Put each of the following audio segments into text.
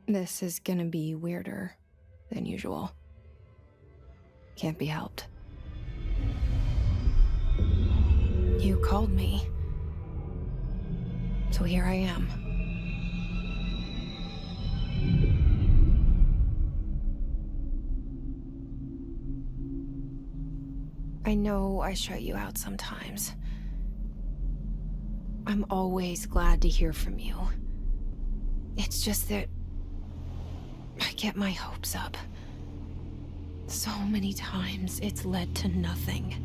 This is gonna be weirder than usual. Can't be helped. You called me. So here I am. I know I shut you out sometimes. I'm always glad to hear from you. It's just that I get my hopes up. So many times it's led to nothing.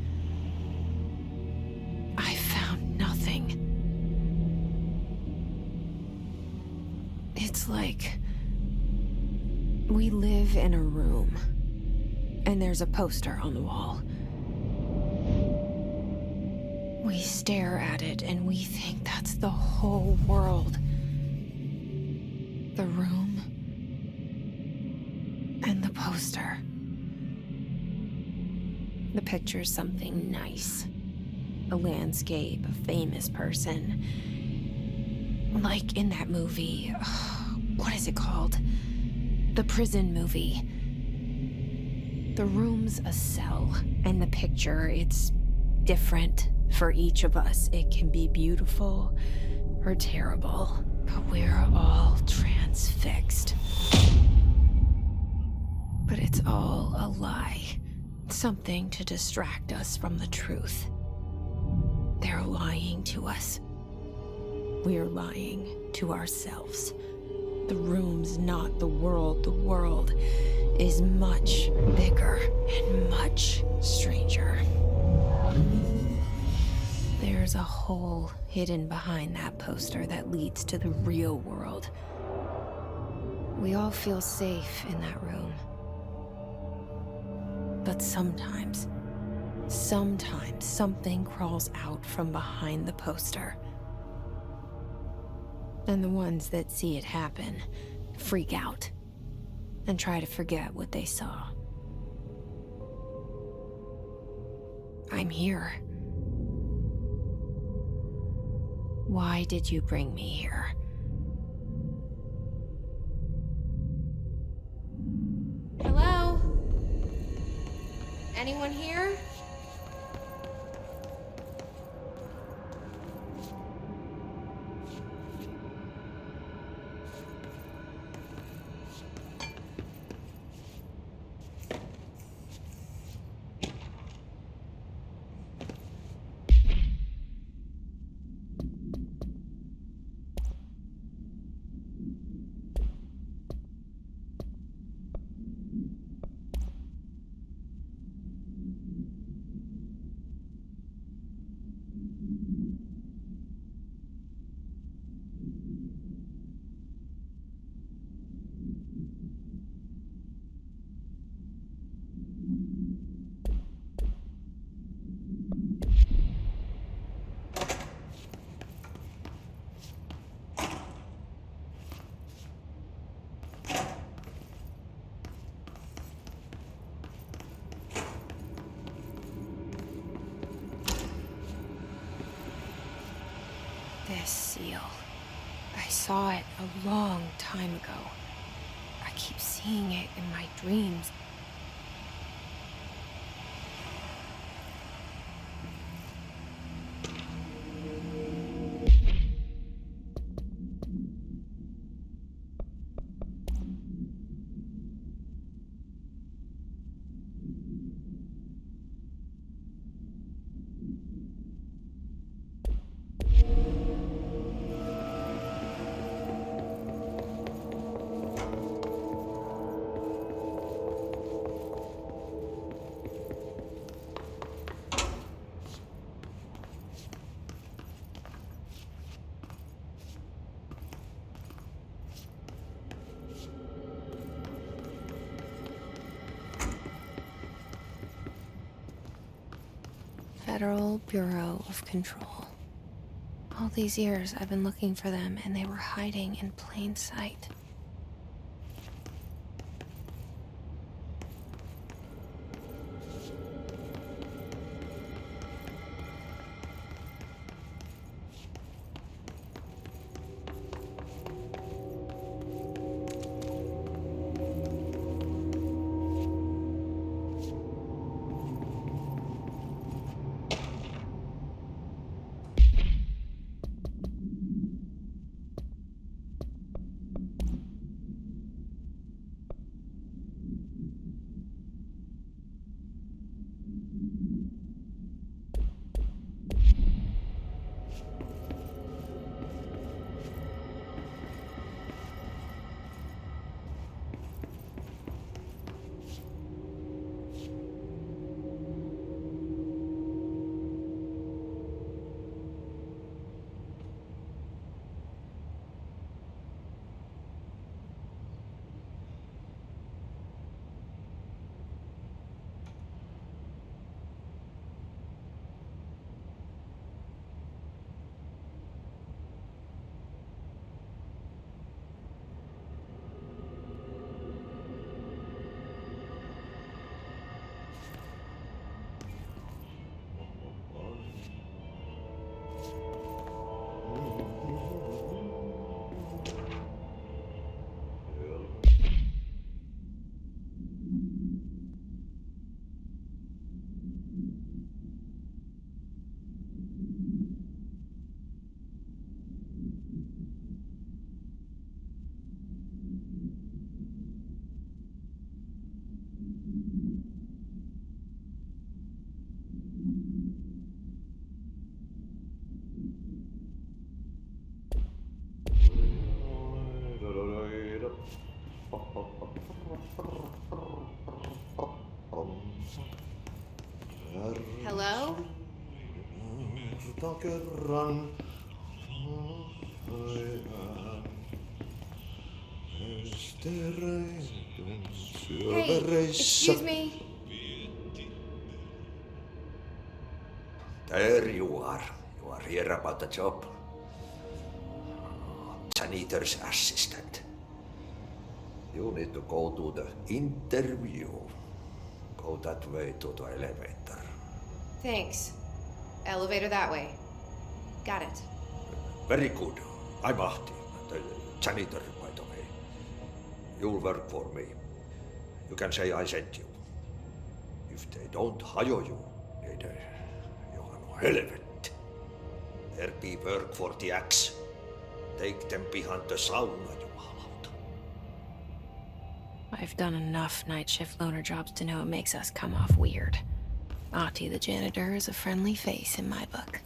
I found nothing. It's like we live in a room, and there's a poster on the wall. We stare at it and we think that's the whole world. The room and the poster. The picture's something nice. A landscape, a famous person. Like in that movie, what is it called? The prison movie. The room's a cell, and the picture, it's different for each of us. It can be beautiful or terrible, but we're all transfixed. But it's all a lie. Something to distract us from the truth. They're lying to us. We're lying to ourselves. The room's not the world. The world is much bigger and much stranger. There's a hole hidden behind that poster that leads to the real world. We all feel safe in that room. But sometimes something crawls out from behind the poster. And the ones that see it happen freak out and try to forget what they saw. I'm here. Why did you bring me here? Hello? Anyone here? This seal. I saw it a long time ago. I keep seeing it in my dreams. Federal Bureau of Control. All these years I've been looking for them, and they were hiding in plain sight. monta kerran Hey, excuse me. There you are. You are here about the job. Janitor's assistant. You need to go to the interview. Go that way to the elevator. Thanks. Elevator that way. Got it. Very good. I'm Ahti, the janitor, by the way. You'll work for me. You can say I sent you. If they don't hire you, niin johan on helvet. There be work for the axe. Take them behind the sauna, jumalauta. I've done enough night shift loner jobs to know it makes us come off weird. Ahti the janitor is a friendly face in my book.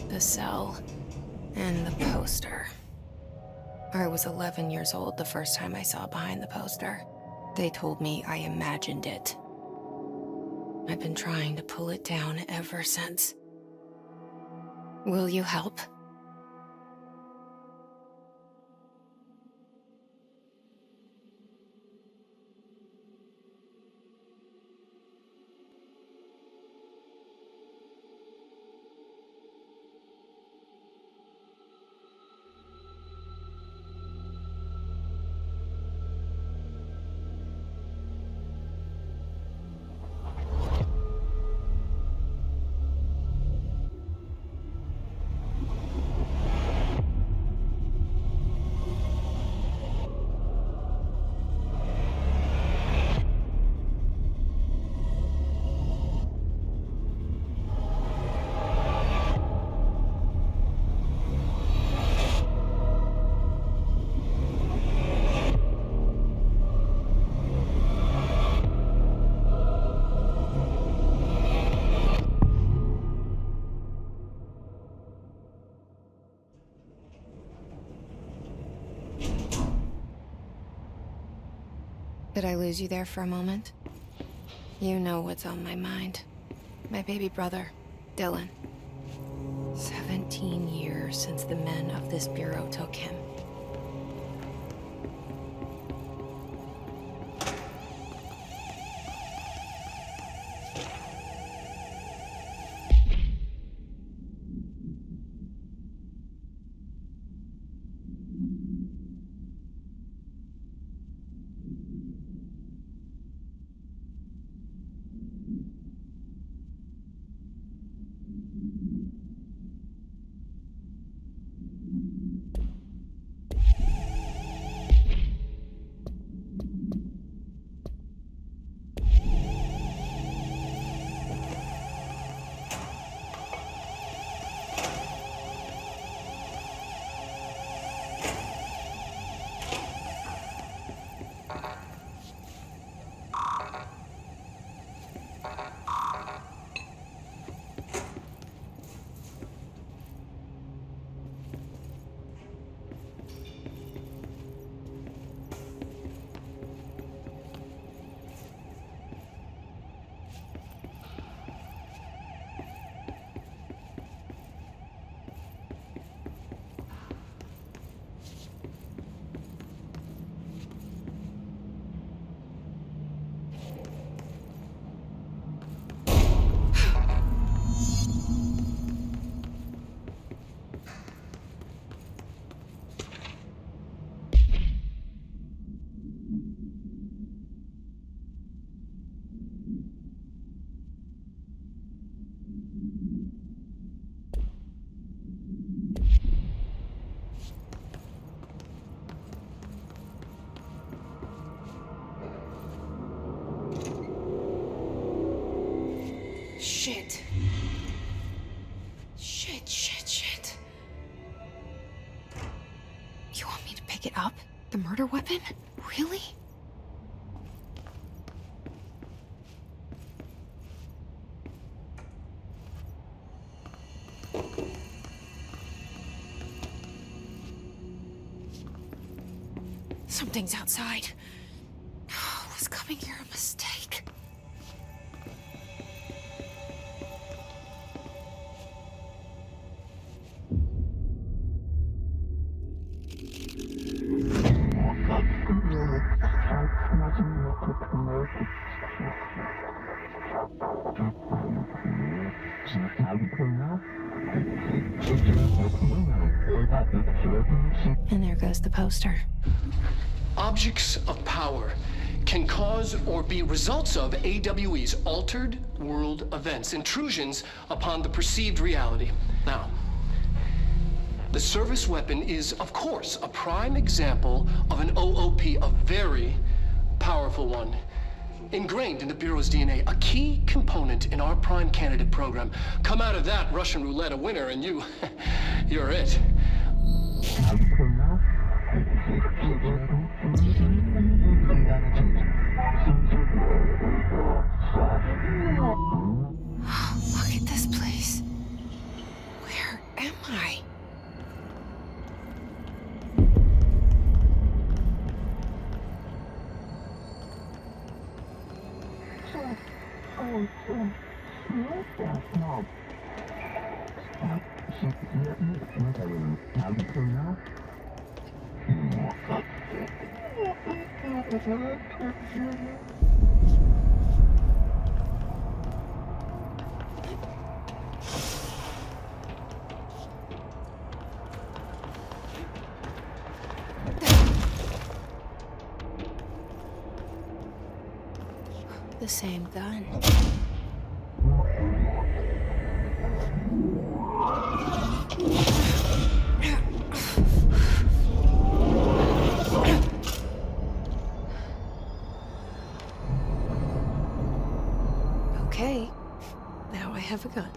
The cell and the poster. I was 11 years old the first time I saw behind the poster. They told me I imagined it. I've been trying to pull it down ever since. Will you help? Did I lose you there for a moment? You know what's on my mind. My baby brother, Dylan. 17 years since the men of this bureau took him. Shit. Shit. You want me to pick it up? The murder weapon? Really? Something's outside. Was coming here a mistake? And there goes the poster. Objects of power can cause or be results of AWE's altered world events, intrusions upon the perceived reality. Now, the service weapon is, of course, a prime example of an OOP, a very powerful one. Ingrained in the Bureau's DNA, a key component in our prime candidate program. Come out of that Russian roulette a winner and you're it. Look at this place. Where am I? The same gun. Okay, now I have a gun.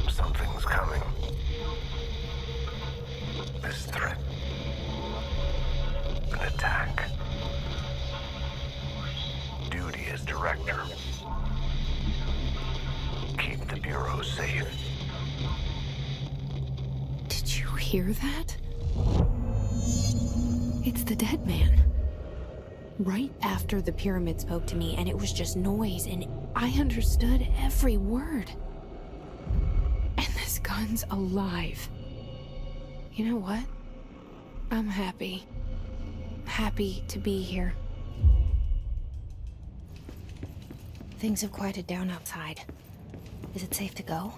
Something's coming. This threat. An attack. Duty as director. Keep the Bureau safe. Did you hear that? It's the dead man. Right after the pyramid spoke to me, and it was just noise, and I understood every word. And this gun's alive. You know what? I'm happy. Happy to be here. Things have quieted down outside. Is it safe to go?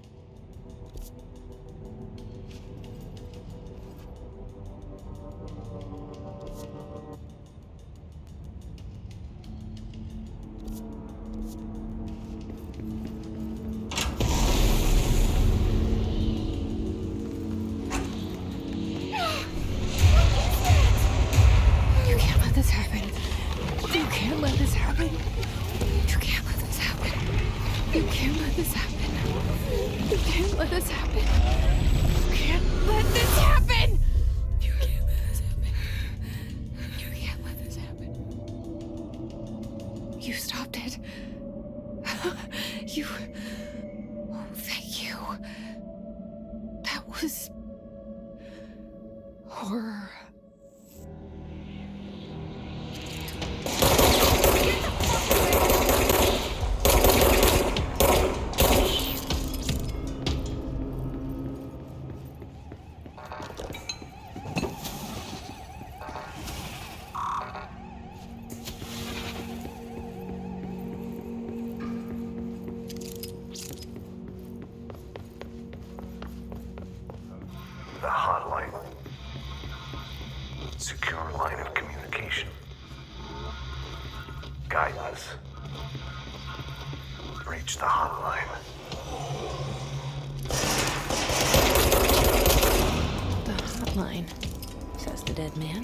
let this happen. You can't let this happen. You can't let this happen! You can't let this happen. You can't let this happen. You stopped it. You... Oh, thank you. That was... horror. The hotline. Secure line of communication. Guidance. Reach the hotline. The hotline, says the dead man.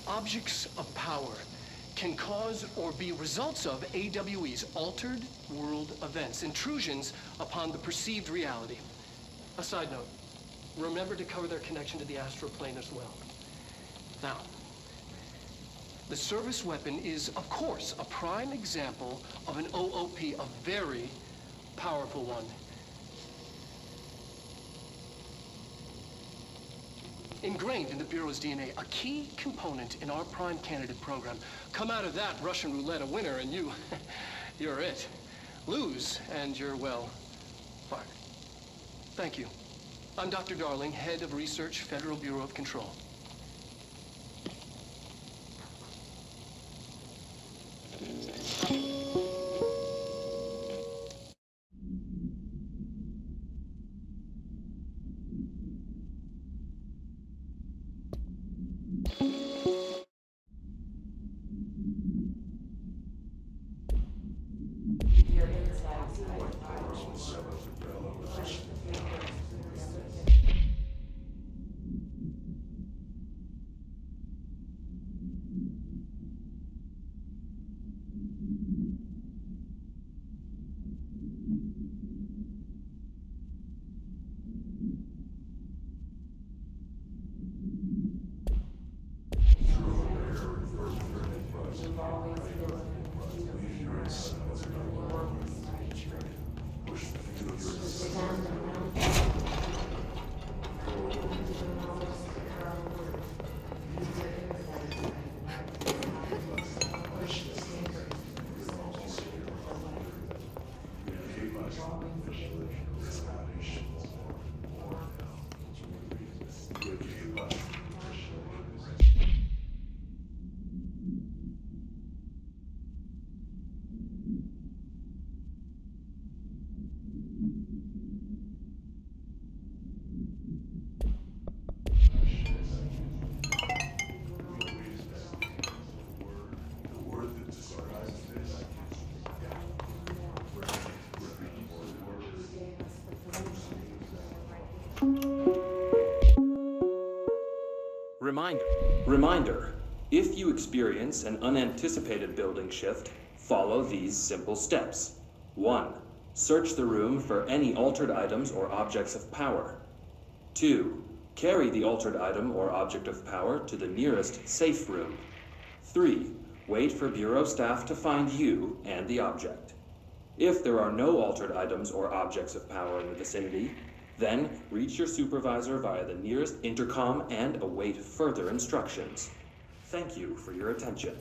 Objects of power can cause or be results of AWE's altered world events, intrusions upon the perceived reality. A side note, remember to cover their connection to the astral plane as well. Now, the service weapon is, of course, a prime example of an OOP, a very powerful one. Ingrained in the Bureau's DNA, a key component in our prime candidate program. Come out of that Russian roulette a winner and you're it. Lose and you're, well, fired. Thank you. I'm Dr. Darling, Head of Research, Federal Bureau of Control. Reminder, if you experience an unanticipated building shift, follow these simple steps. 1. Search the room for any altered items or objects of power. 2. Carry the altered item or object of power to the nearest safe room. 3. Wait for Bureau staff to find you and the object. If there are no altered items or objects of power in the vicinity, then reach your supervisor via the nearest intercom and await further instructions. Thank you for your attention.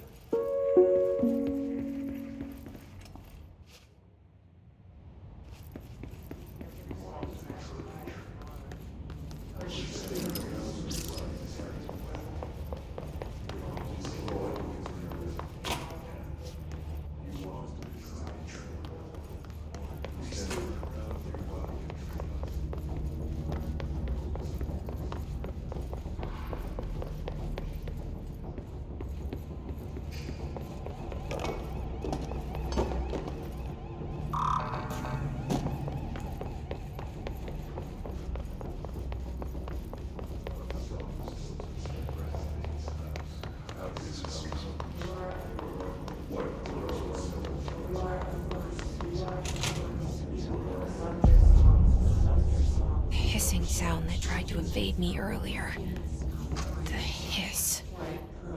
Sound that tried to invade me earlier. The hiss,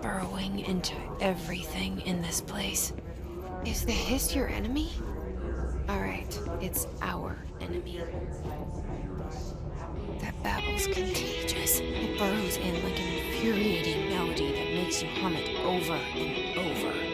burrowing into everything in this place. Is the hiss your enemy? Alright, it's our enemy. That babble's contagious. It burrows in like an infuriating melody that makes you hum it over and over.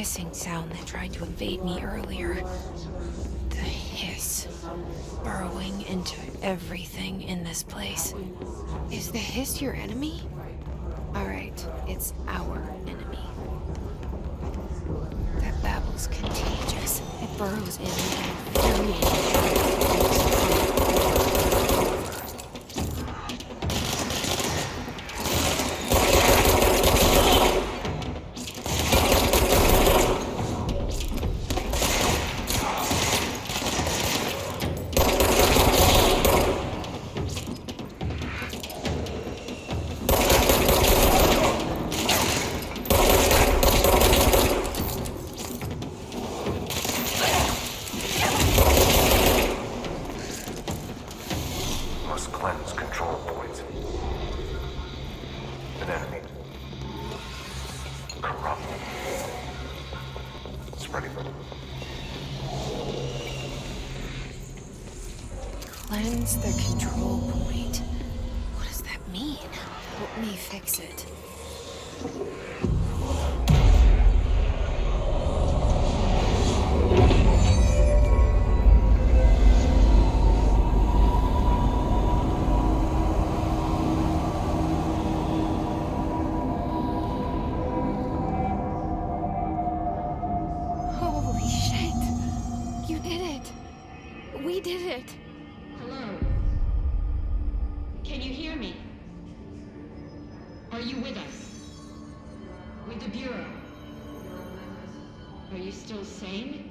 hissing sound that tried to invade me earlier. The hiss. Burrowing into everything in this place. Is the hiss your enemy? Alright, it's our enemy. That babble's contagious. It burrows in and infuriates. Must cleanse control points. An enemy. Corrupt. Spreading them. Cleanse the control point. What does that mean? Help me fix it. Holy shit! You did it! We did it! Hello? Can you hear me? Are you with us? With the Bureau? Are you still sane?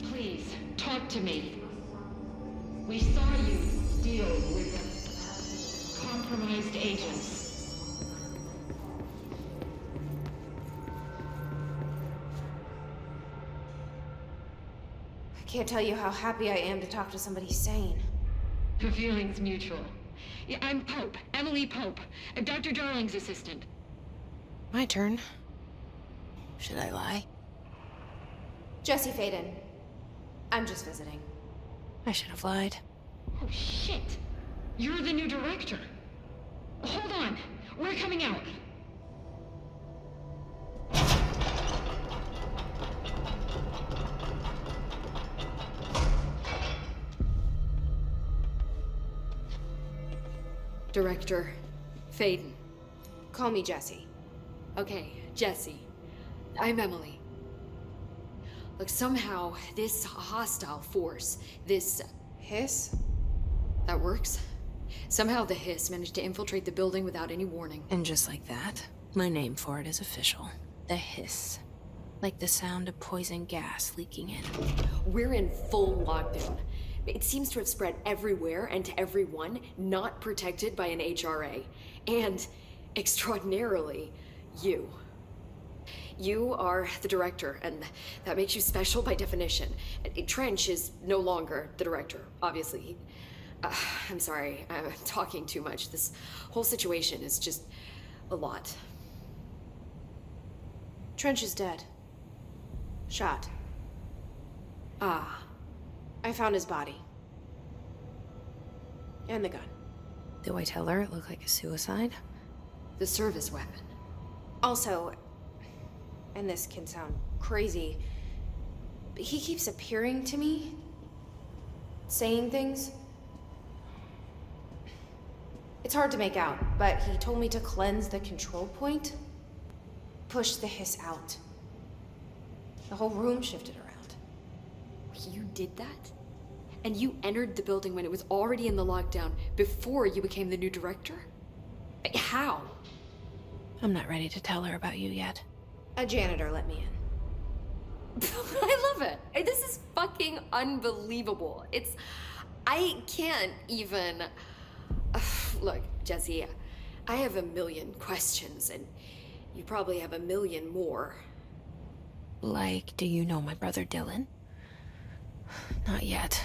Please, talk to me. We saw you deal with compromised agents. I can't tell you how happy I am to talk to somebody sane. The feeling's mutual. Yeah, I'm Pope, Emily Pope, Dr. Darling's assistant. My turn. Should I lie? Jesse Faden. I'm just visiting. I should have lied. Oh, shit. You're the new director. Hold on. We're coming out. Director Faden. Call me Jesse. Okay, Jesse. I'm Emily. Look, somehow this hostile force, this... Hiss? that works? Somehow the hiss managed to infiltrate the building without any warning. And just like that, my name for it is official. The hiss. Like the sound of poison gas leaking in. We're in full lockdown. It seems to have spread everywhere and to everyone not protected by an HRA. And, extraordinarily, you. You are the director, and that makes you special by definition. Trench is no longer the director, obviously. I'm sorry, I'm talking too much. This whole situation is just a lot. Trench is dead. Shot. Ah. I found his body. And the gun. Do I tell her it looked like a suicide? The service weapon. Also, and this can sound crazy, but he keeps appearing to me, saying things. It's hard to make out, but he told me to cleanse the control point, push the hiss out. The whole room shifted around. You did that? And you entered the building when it was already in the lockdown before you became the new director? How? I'm not ready to tell her about you yet. A janitor let me in. I love it. This is fucking unbelievable. I can't even... Look, Jesse, I have a million questions, and you probably have a million more. Like, do you know my brother Dylan? Not yet.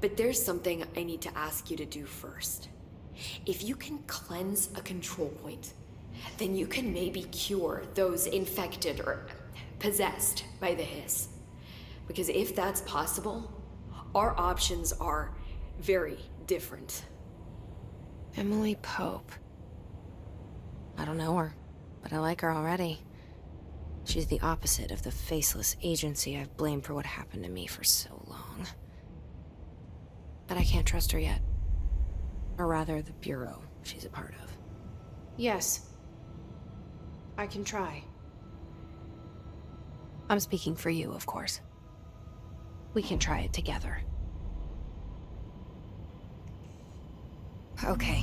But there's something I need to ask you to do first. If you can cleanse a control point, then you can maybe cure those infected or possessed by the hiss. Because if that's possible, Our options are very different. Emily Pope. I don't know her, but I like her already. She's the opposite of the faceless agency I've blamed for what happened to me for so long. But I can't trust her yet. Or rather, the Bureau she's a part of. Yes. I can try. I'm speaking for you, of course. We can try it together. Okay.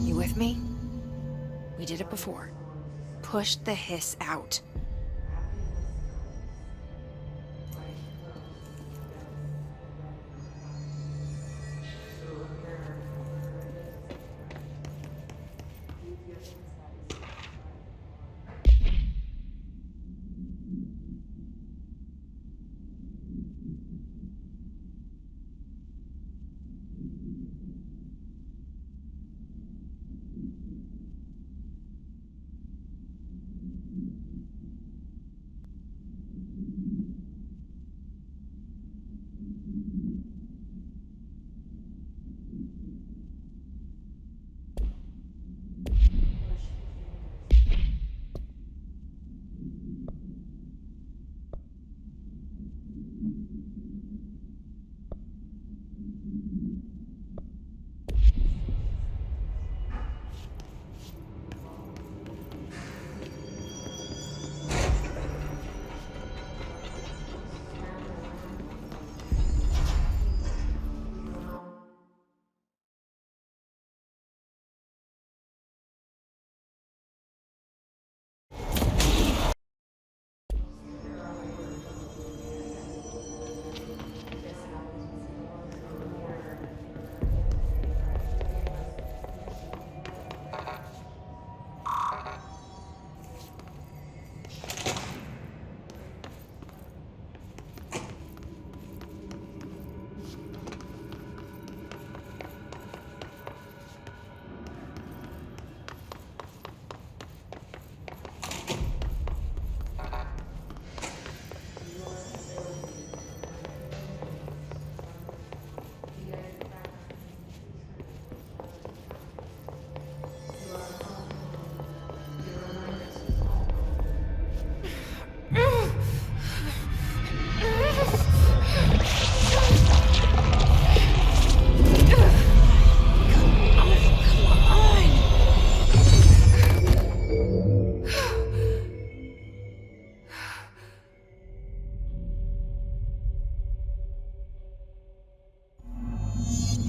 You with me? We did it before. Push the hiss out.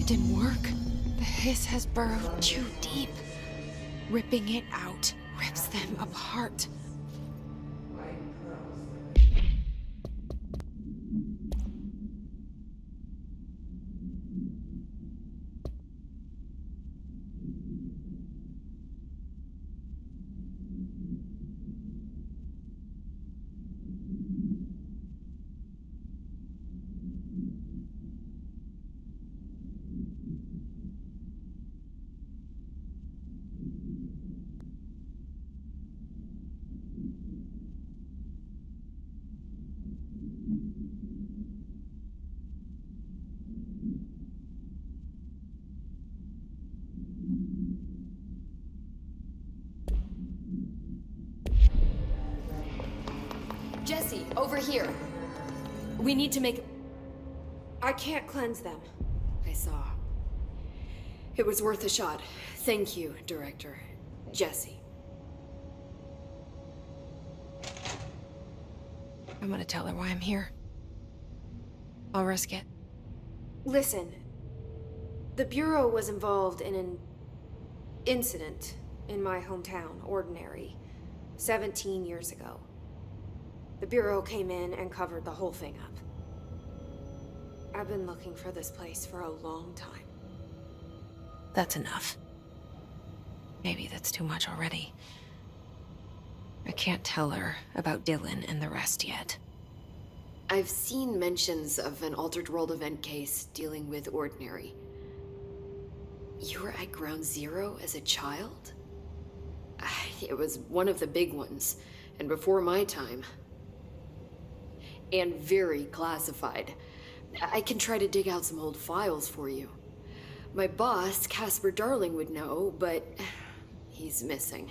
It didn't work. The hiss has burrowed too deep. Ripping it out rips them apart. Jesse, over here. We need to make... I can't cleanse them. I saw. It was worth a shot. Thank you, Director. Jesse. I'm gonna tell her why I'm here. I'll risk it. Listen, the Bureau was involved in an incident in my hometown, Ordinary, 17 years ago. The Bureau came in and covered the whole thing up. I've been looking for this place for a long time. That's enough. Maybe that's too much already. I can't tell her about Dylan and the rest yet. I've seen mentions of an Altered World event case dealing with Ordinary. You were at Ground Zero as a child? It was one of the big ones, and before my time. And very classified. I can try to dig out some old files for you. My boss, Casper Darling, would know, but he's missing.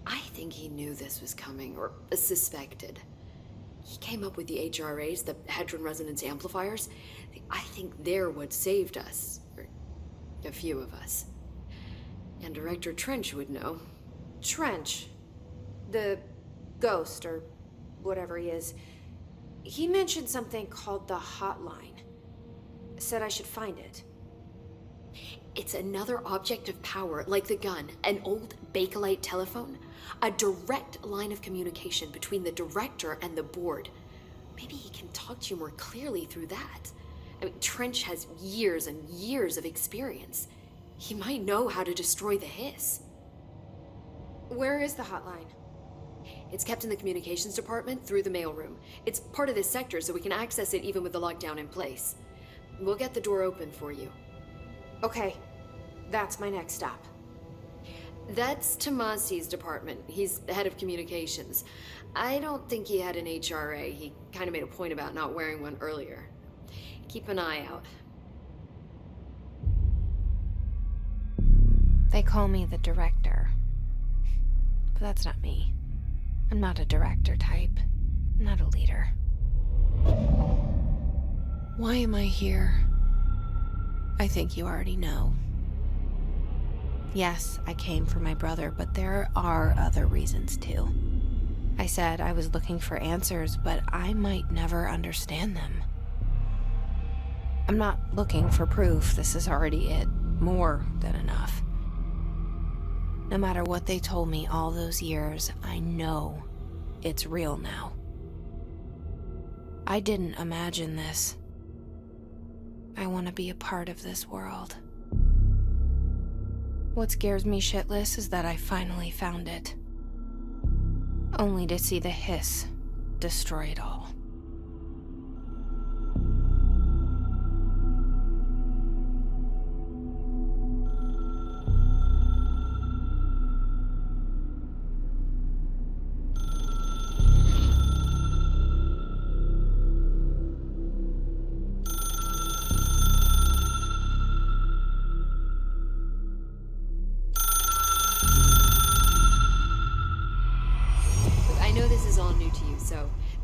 I think he knew this was coming, or suspected. He came up with the HRAs, the Hadron Resonance Amplifiers. I think they're what saved us. Or a few of us. And Director Trench would know. Trench. The ghost, or whatever he is. He mentioned something called the hotline. Said I should find it. It's another object of power, like the gun, an old Bakelite telephone. A direct line of communication between the director and the board. Maybe he can talk to you more clearly through that. I mean, Trench has years and years of experience. He might know how to destroy the hiss. Where is the hotline? It's kept in the communications department through the mailroom. It's part of this sector, so we can access it even with the lockdown in place. We'll get the door open for you. Okay, that's my next stop. That's Tomasi's department. He's the head of communications. I don't think he had an HRA. He kind of made a point about not wearing one earlier. Keep an eye out. They call me the director. But that's not me. I'm not a director type. I'm not a leader. Why am I here? I think you already know. Yes, I came for my brother, but there are other reasons too. I said I was looking for answers, but I might never understand them. I'm not looking for proof. This is already it. More than enough. No matter what they told me all those years, I know it's real now. I didn't imagine this. I want to be a part of this world. What scares me shitless is that I finally found it. Only to see the hiss destroy it all.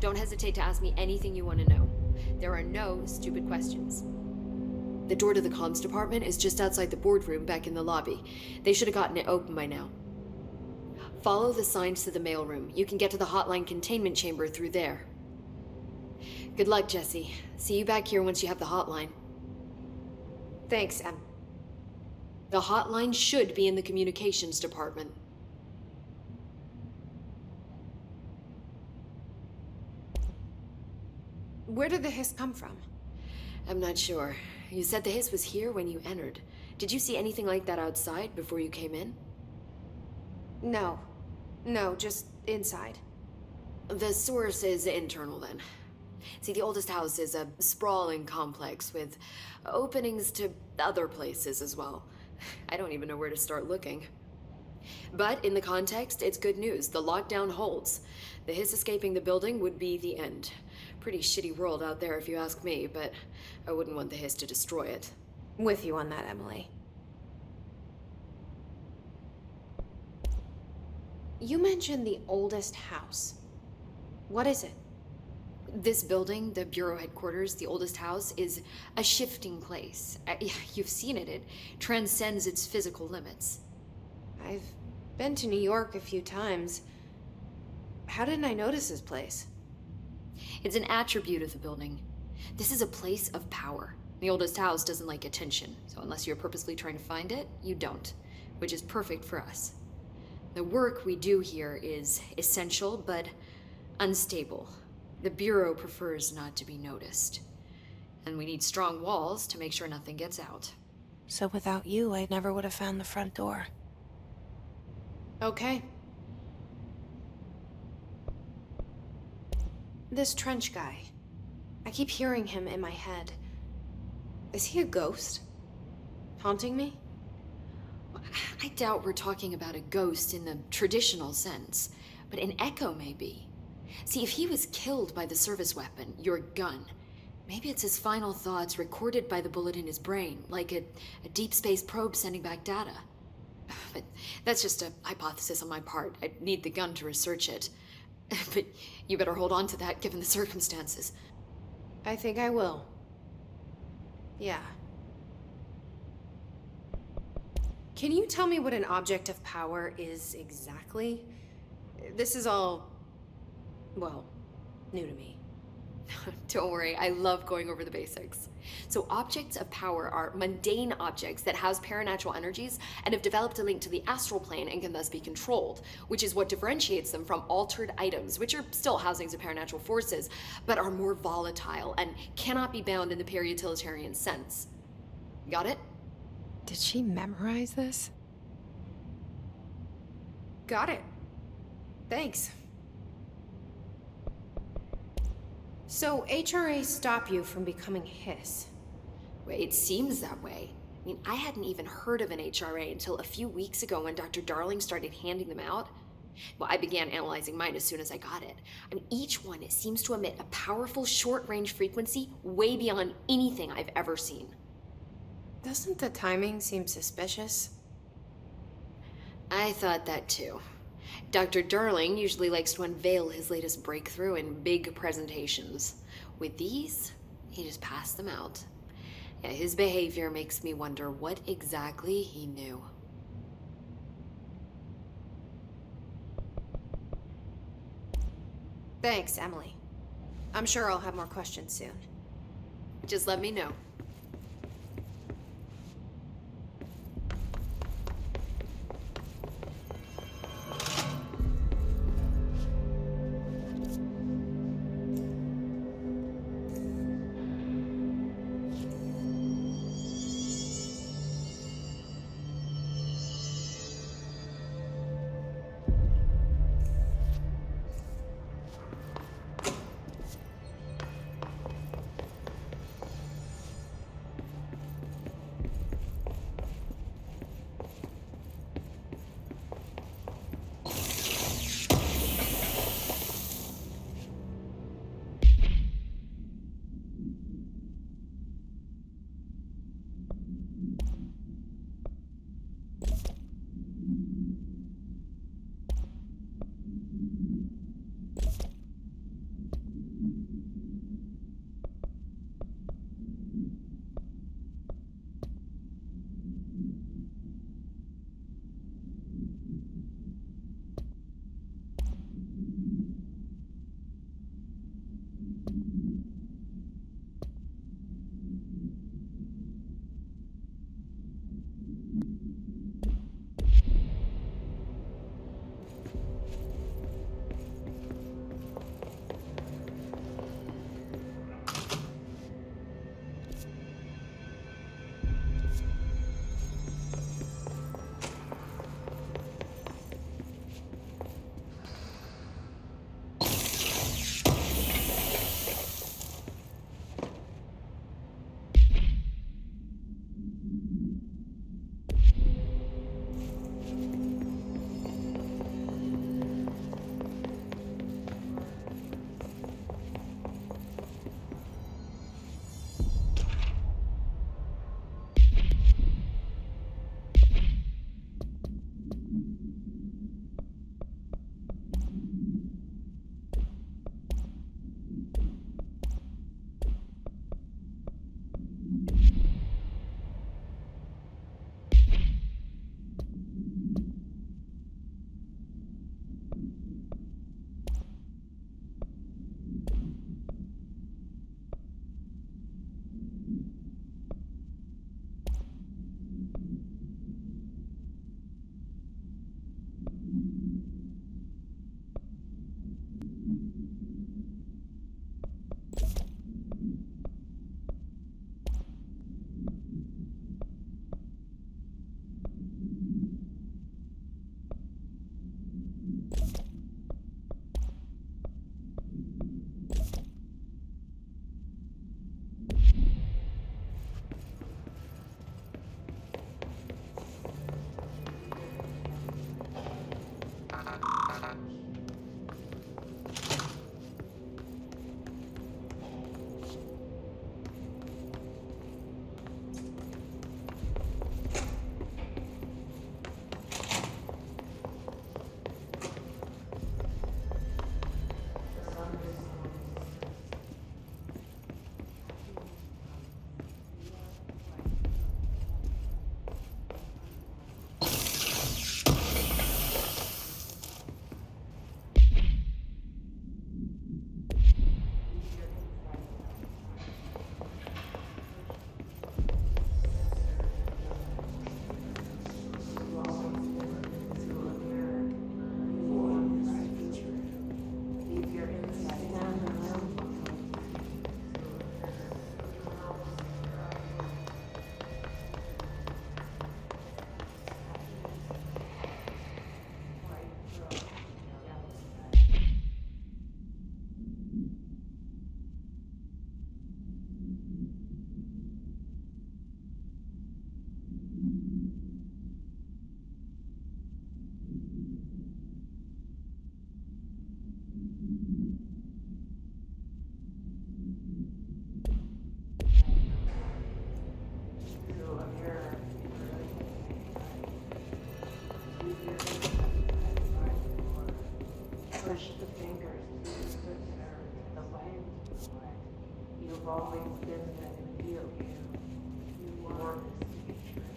Don't hesitate to ask me anything you want to know. There are no stupid questions. The door to the comms department is just outside the boardroom back in the lobby. They should have gotten it open by now. Follow the signs to the mailroom. You can get to the hotline containment chamber through there. Good luck, Jesse. See you back here once you have the hotline. Thanks, Em. The hotline should be in the communications department. Where did the hiss come from? I'm not sure. You said the hiss was here when you entered. Did you see anything like that outside before you came in? No. No, just inside. The source is internal then. See, the oldest house is a sprawling complex with openings to other places as well. I don't even know where to start looking. But in the context, it's good news. The lockdown holds. The hiss escaping the building would be the end. Pretty shitty world out there if you ask me, but I wouldn't want the hiss to destroy it. With you on that, Emily. You mentioned the oldest house. What is it? This building, the Bureau headquarters, the oldest house, is a shifting place. You've seen it. It transcends its physical limits. I've been to New York a few times. How didn't I notice this place? It's an attribute of the building. This is a place of power. The oldest house doesn't like attention, so unless you're purposely trying to find it, you don't, which is perfect for us. The work we do here is essential, but unstable. The Bureau prefers not to be noticed. And we need strong walls to make sure nothing gets out. So without you, I never would have found the front door. Okay. This Trench guy. I keep hearing him in my head. Is he a ghost? Haunting me? I doubt we're talking about a ghost in the traditional sense, but an echo maybe. See, if he was killed by the service weapon, your gun, Maybe it's his final thoughts recorded by the bullet in his brain, like a deep space probe sending back data. But that's just a hypothesis on my part. I'd need the gun to research it. But you better hold on to that given the circumstances. I think I will. Yeah. Can you tell me what an object of power is exactly? This is all, well, new to me. Don't worry, I love going over the basics. So objects of power are mundane objects that house paranatural energies and have developed a link to the astral plane and can thus be controlled, which is what differentiates them from altered items, which are still housings of paranatural forces, but are more volatile and cannot be bound in the pure utilitarian sense. Got it? Did she memorize this? Got it. Thanks. So HRA stop you from becoming Hiss? Well, it seems that way. I mean, I hadn't even heard of an HRA until a few weeks ago when Dr. Darling started handing them out. Well, I began analyzing mine as soon as I got it. I mean, each one seems to emit a powerful short-range frequency way beyond anything I've ever seen. Doesn't the timing seem suspicious? I thought that too. Dr. Darling usually likes to unveil his latest breakthrough in big presentations. With these, he just passed them out. Yeah, his behavior makes me wonder what exactly he knew. Thanks, Emily. I'm sure I'll have more questions soon. Just let me know. always been that feel you want this to be true.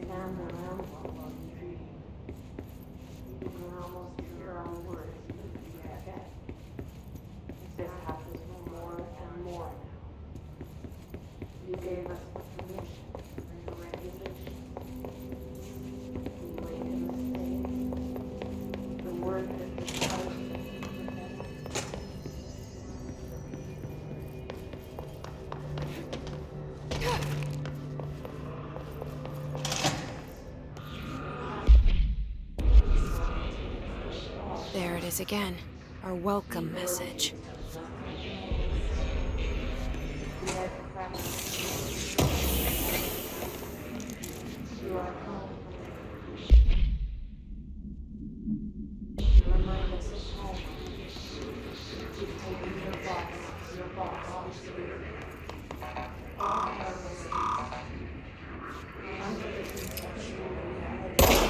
Stand around while you dream. You can almost hear your own words in your head. This happens more and more now. You gave us the permission and the regulation. We wait in the state. The word that the house There it is again. Our welcome message. you are home. You remind us of home. You've taken your box off spirit. All our ways. Under the conceptual reality.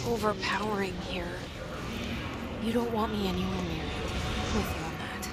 Overpowering here. You don't want me anywhere near it. I'm with you on that.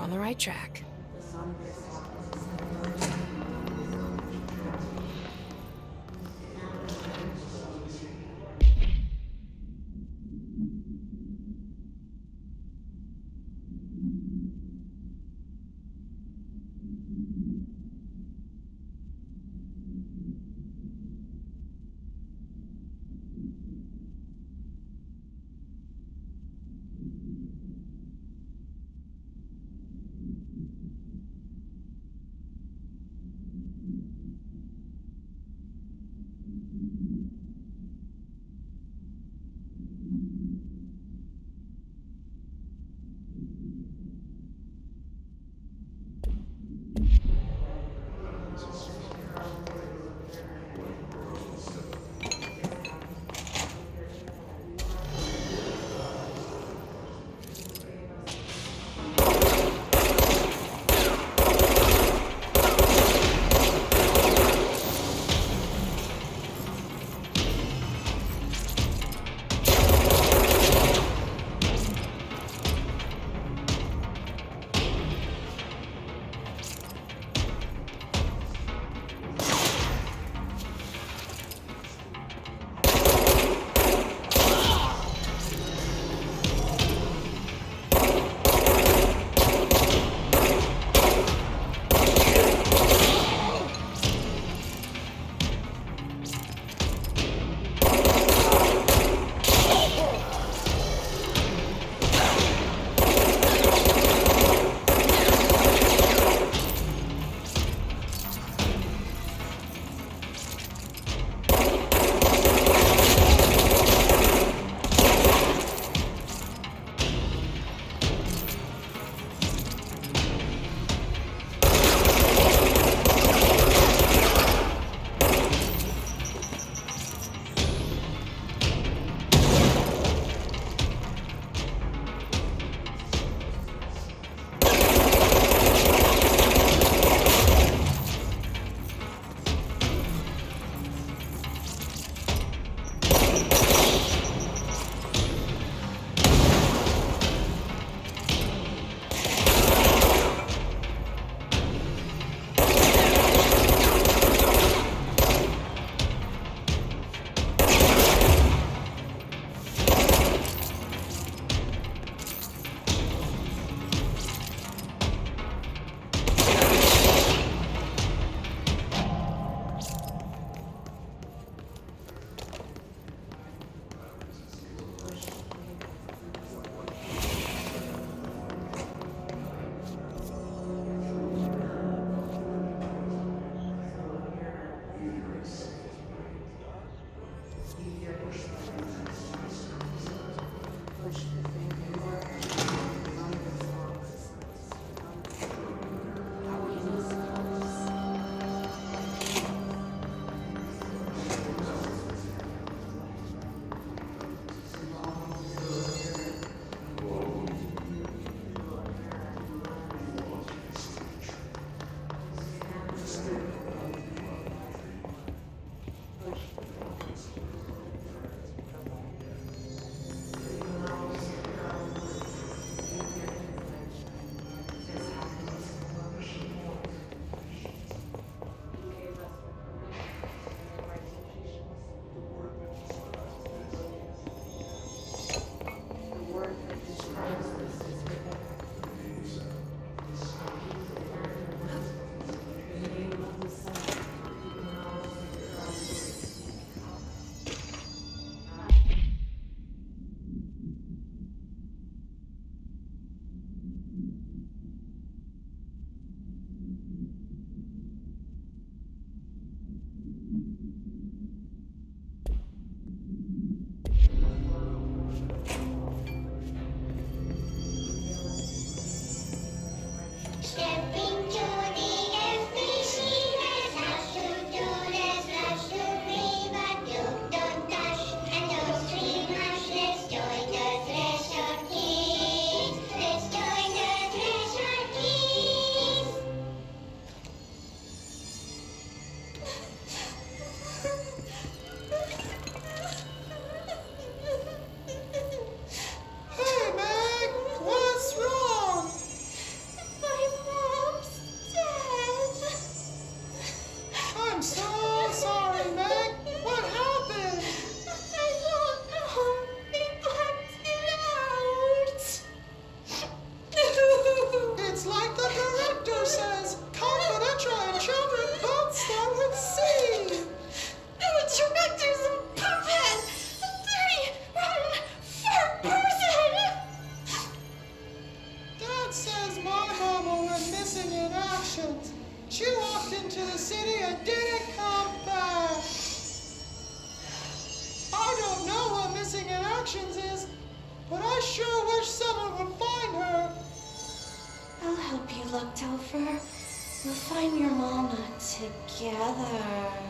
on the right track. into the city and didn't come back. I don't know what missing in actions is, but I sure wish someone would find her. I'll help you look, Topher. We'll find your mama together.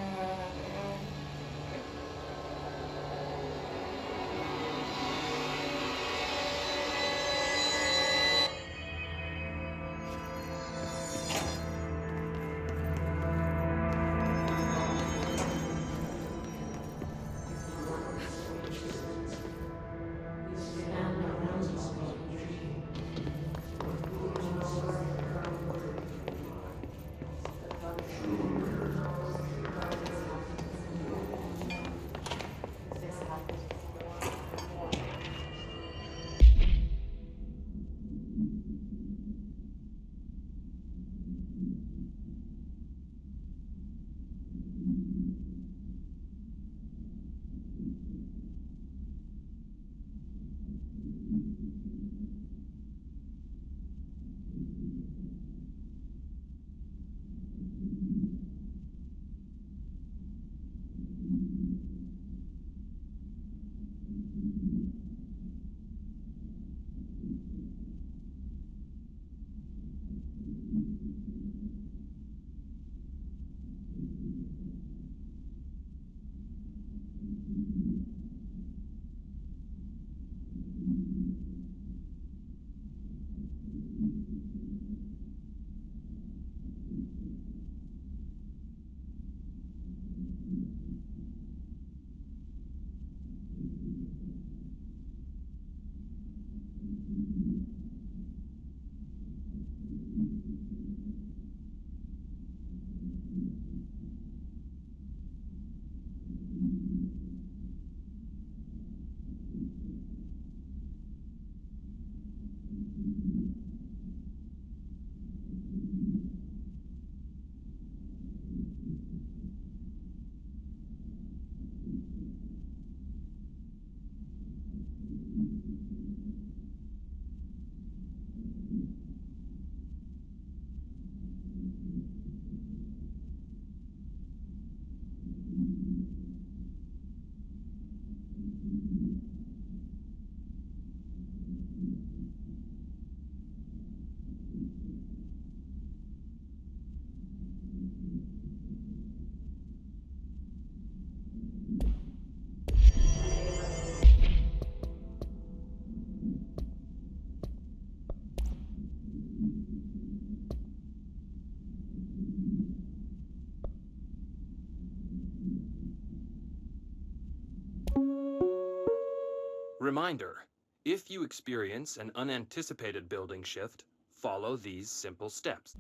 Reminder, if you experience an unanticipated building shift, follow these simple steps.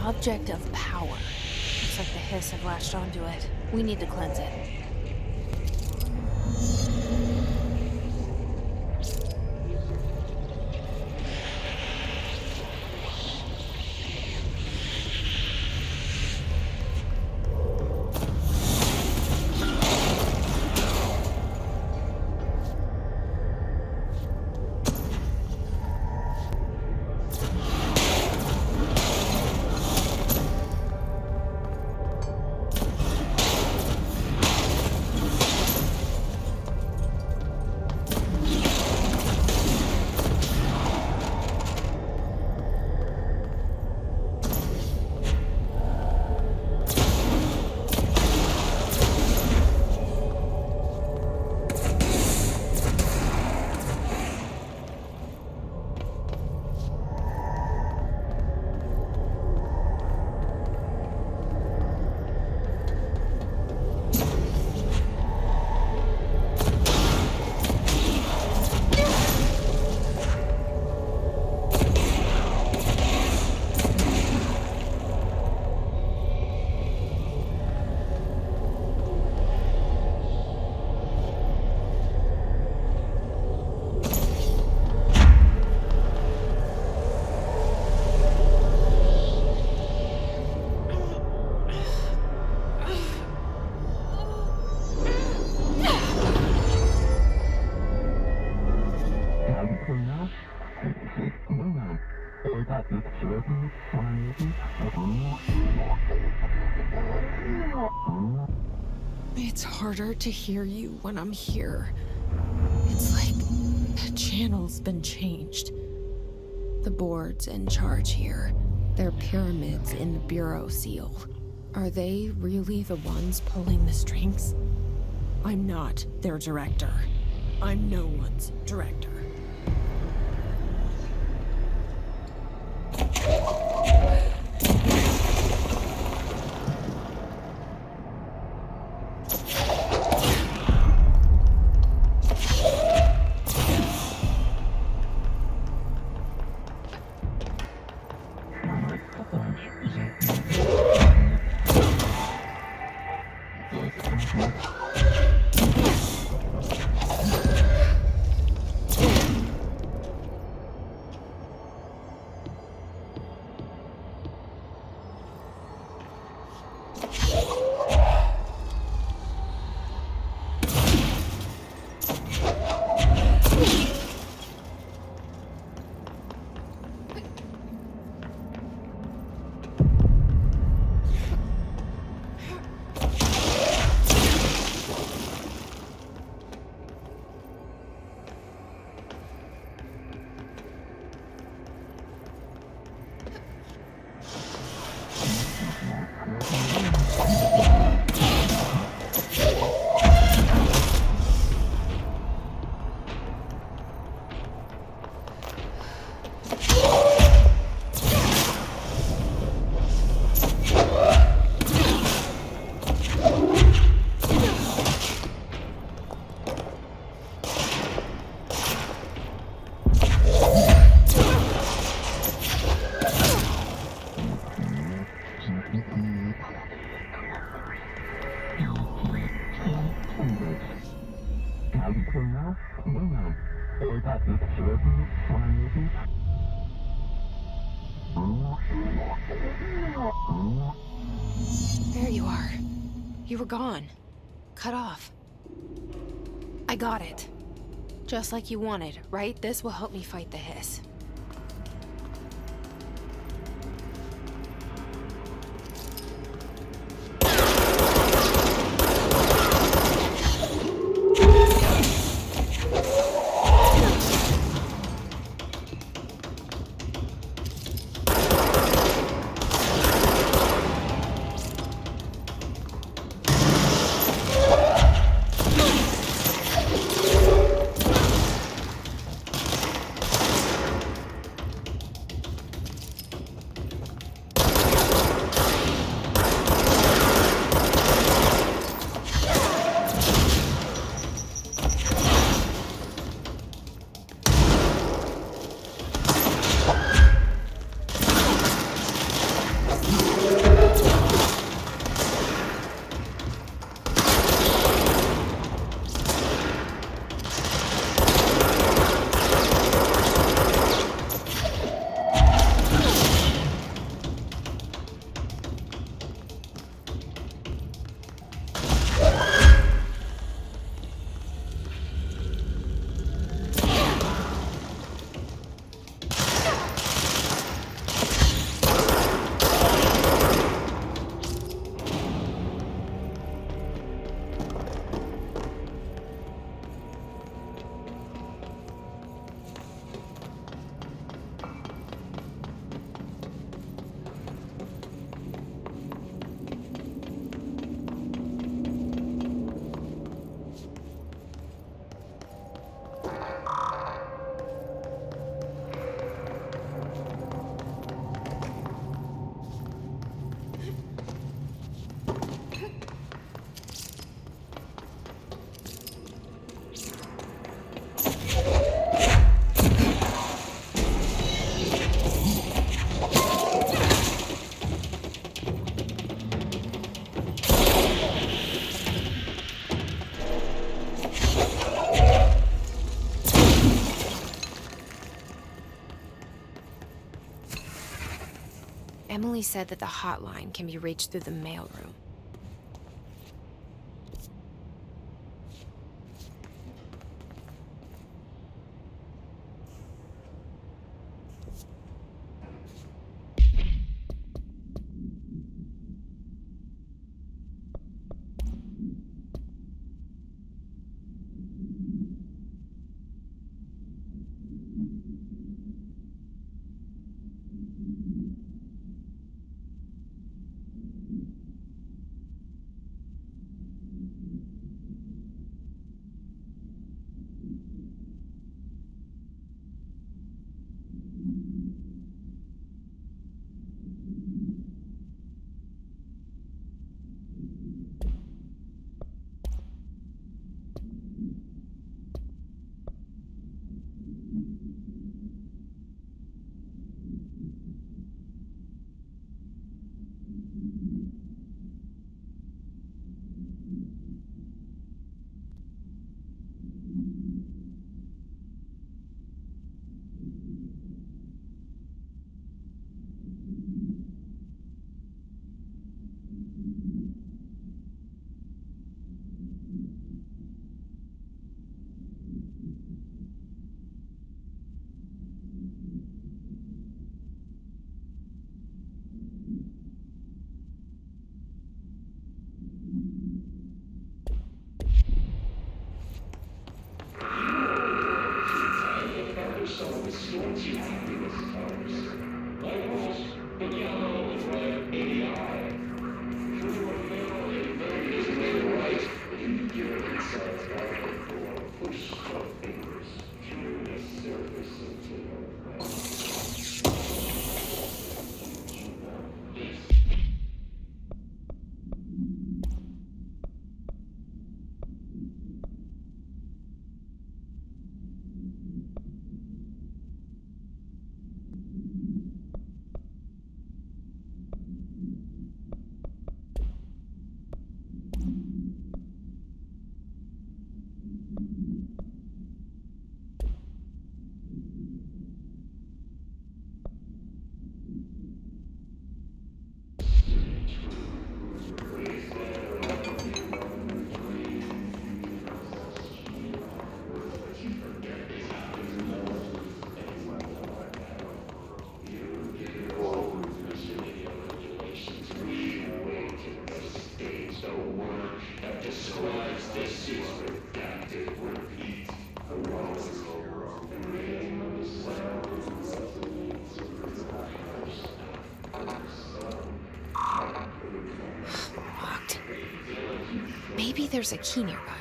Object of power. Looks like the hiss have latched onto it. We need to cleanse it. It's harder to hear you when I'm here. It's like the channel's been changed. The board's in charge here. They're pyramids in the Bureau seal. Are they really the ones pulling the strings? I'm not their director. I'm no one's director. There you are. You were gone. Cut off. I got it. Just like you wanted, right? This will help me fight the hiss. Emily said that the hotline can be reached through the mailroom. Locked. Maybe there's a key nearby.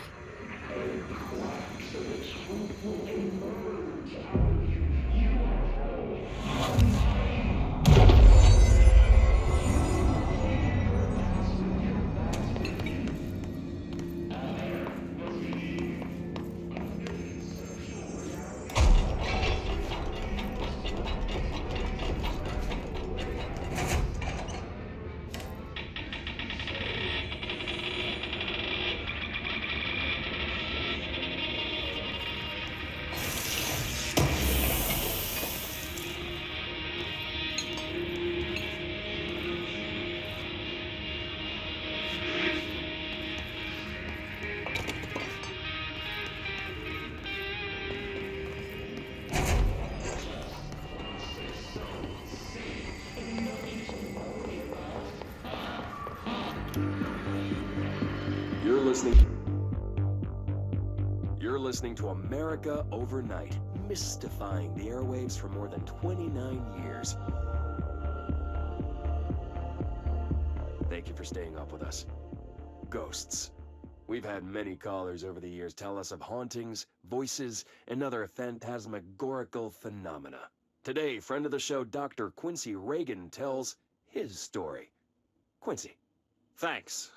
You're listening to America Overnight, mystifying the airwaves for more than 29 years. Thank you for staying up with us. Ghosts. We've had many callers over the years tell us of hauntings, voices, and other phantasmagorical phenomena. Today, friend of the show, Dr. Quincy Reagan tells his story. Quincy. Thanks.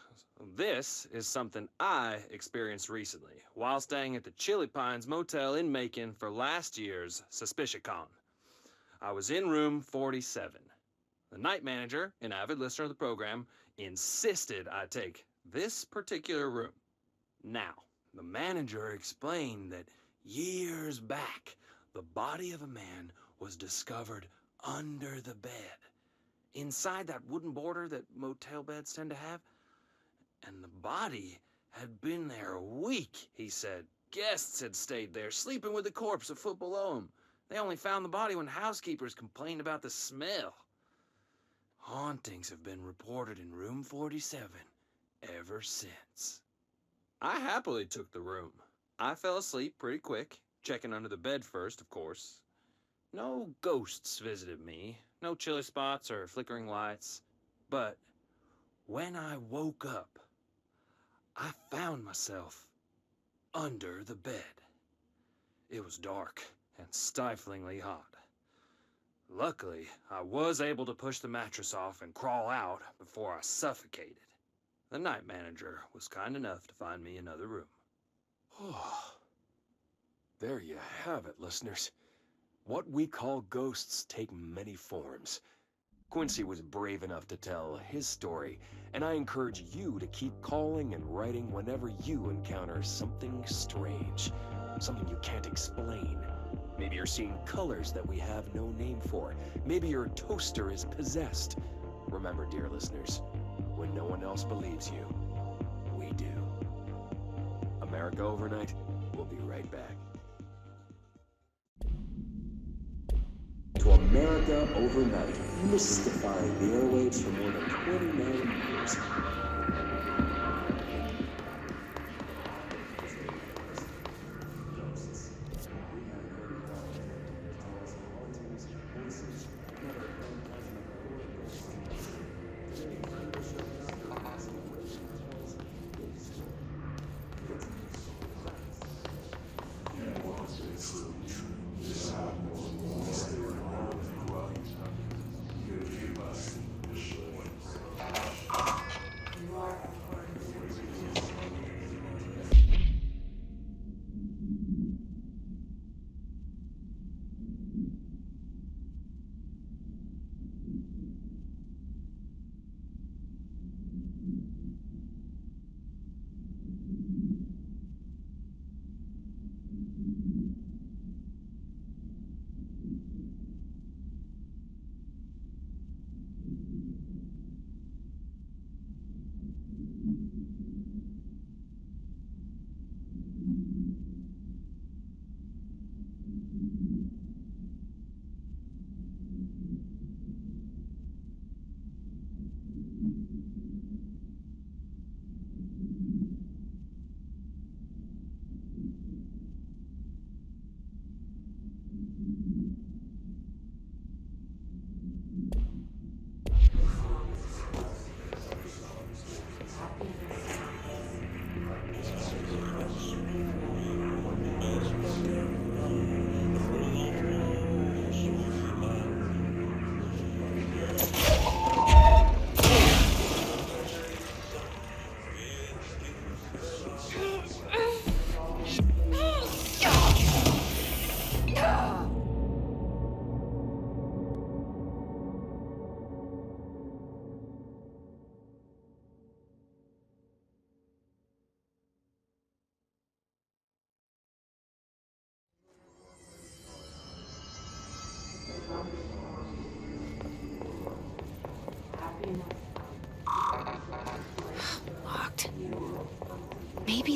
This is something I experienced recently while staying at the Chili Pines Motel in Macon for last year's SuspiciaCon. I was in room 47. The night manager, an avid listener of the program, insisted I take this particular room. Now, the manager explained that years back, the body of a man was discovered under the bed, inside that wooden border that motel beds tend to have. And the body had been there a week, he said. Guests had stayed there, sleeping with the corpse a foot below him. They only found the body when housekeepers complained about the smell. Hauntings have been reported in room 47 ever since. I happily took the room. I fell asleep pretty quick, checking under the bed first, of course. No ghosts visited me, no chilly spots or flickering lights. But when I woke up, I found myself under the bed. It was dark and stiflingly hot. Luckily, I was able to push the mattress off and crawl out before I suffocated. The night manager was kind enough to find me another room. Oh, there you have it, listeners. What we call ghosts take many forms. Quincy was brave enough to tell his story, and I encourage you to keep calling and writing whenever you encounter something strange, something you can't explain. Maybe you're seeing colors that we have no name for. Maybe your toaster is possessed. Remember, dear listeners, when no one else believes you, we do. America Overnight, we'll be right back. To America Overnight, mystifying the airwaves for more than 29 years.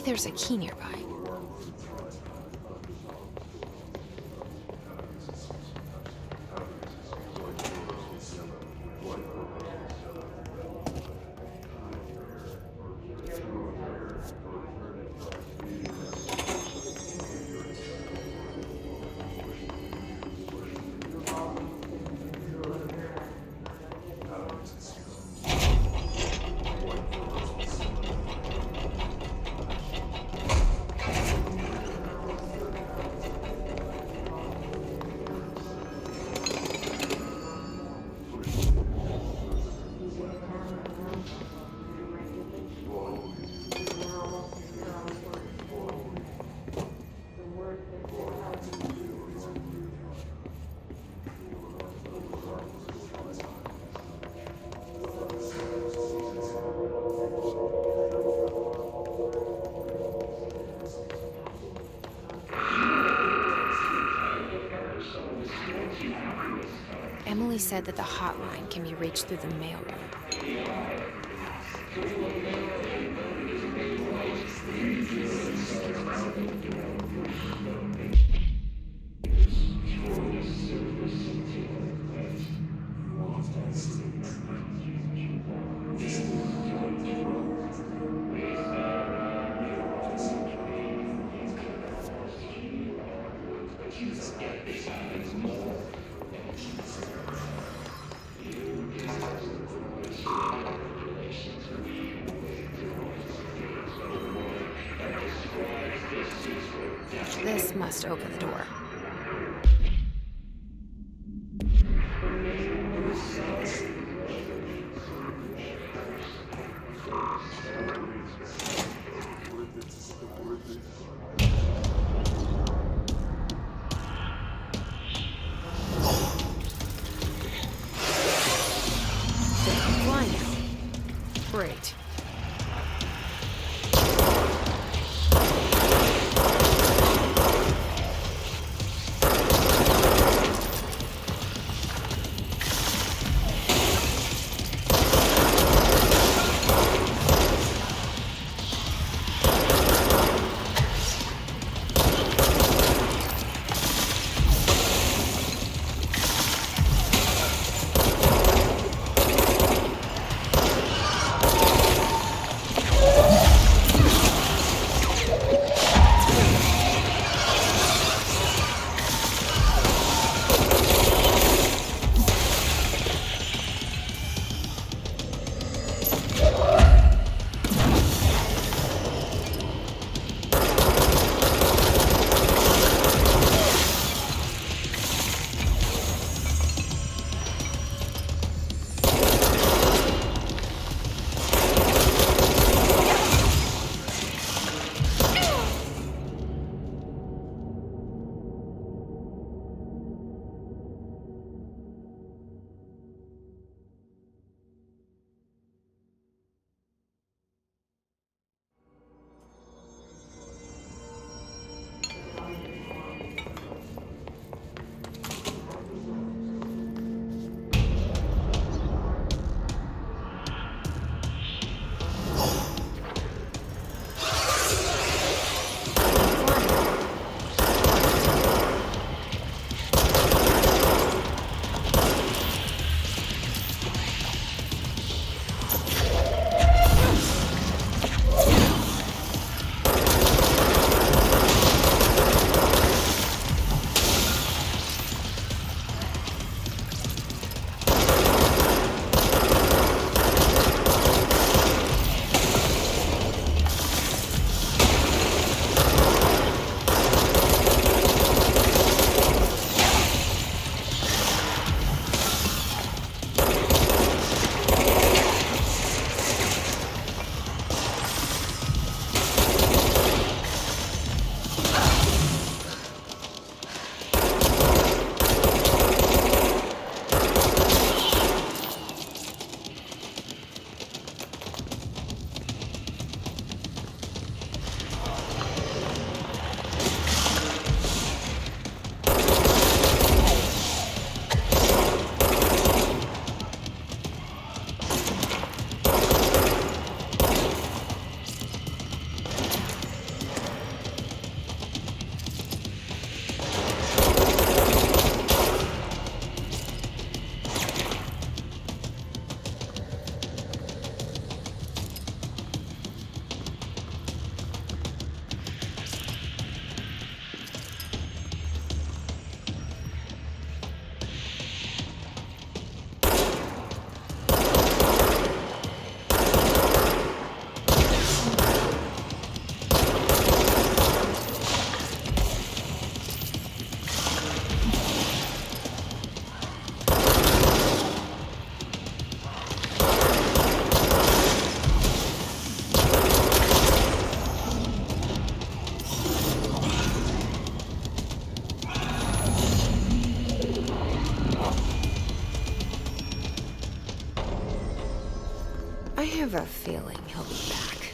there's a key nearby. Emily said that the hotline can be reached through the mailroom. This must open the door. Fly now. Great. have a feeling he'll be back.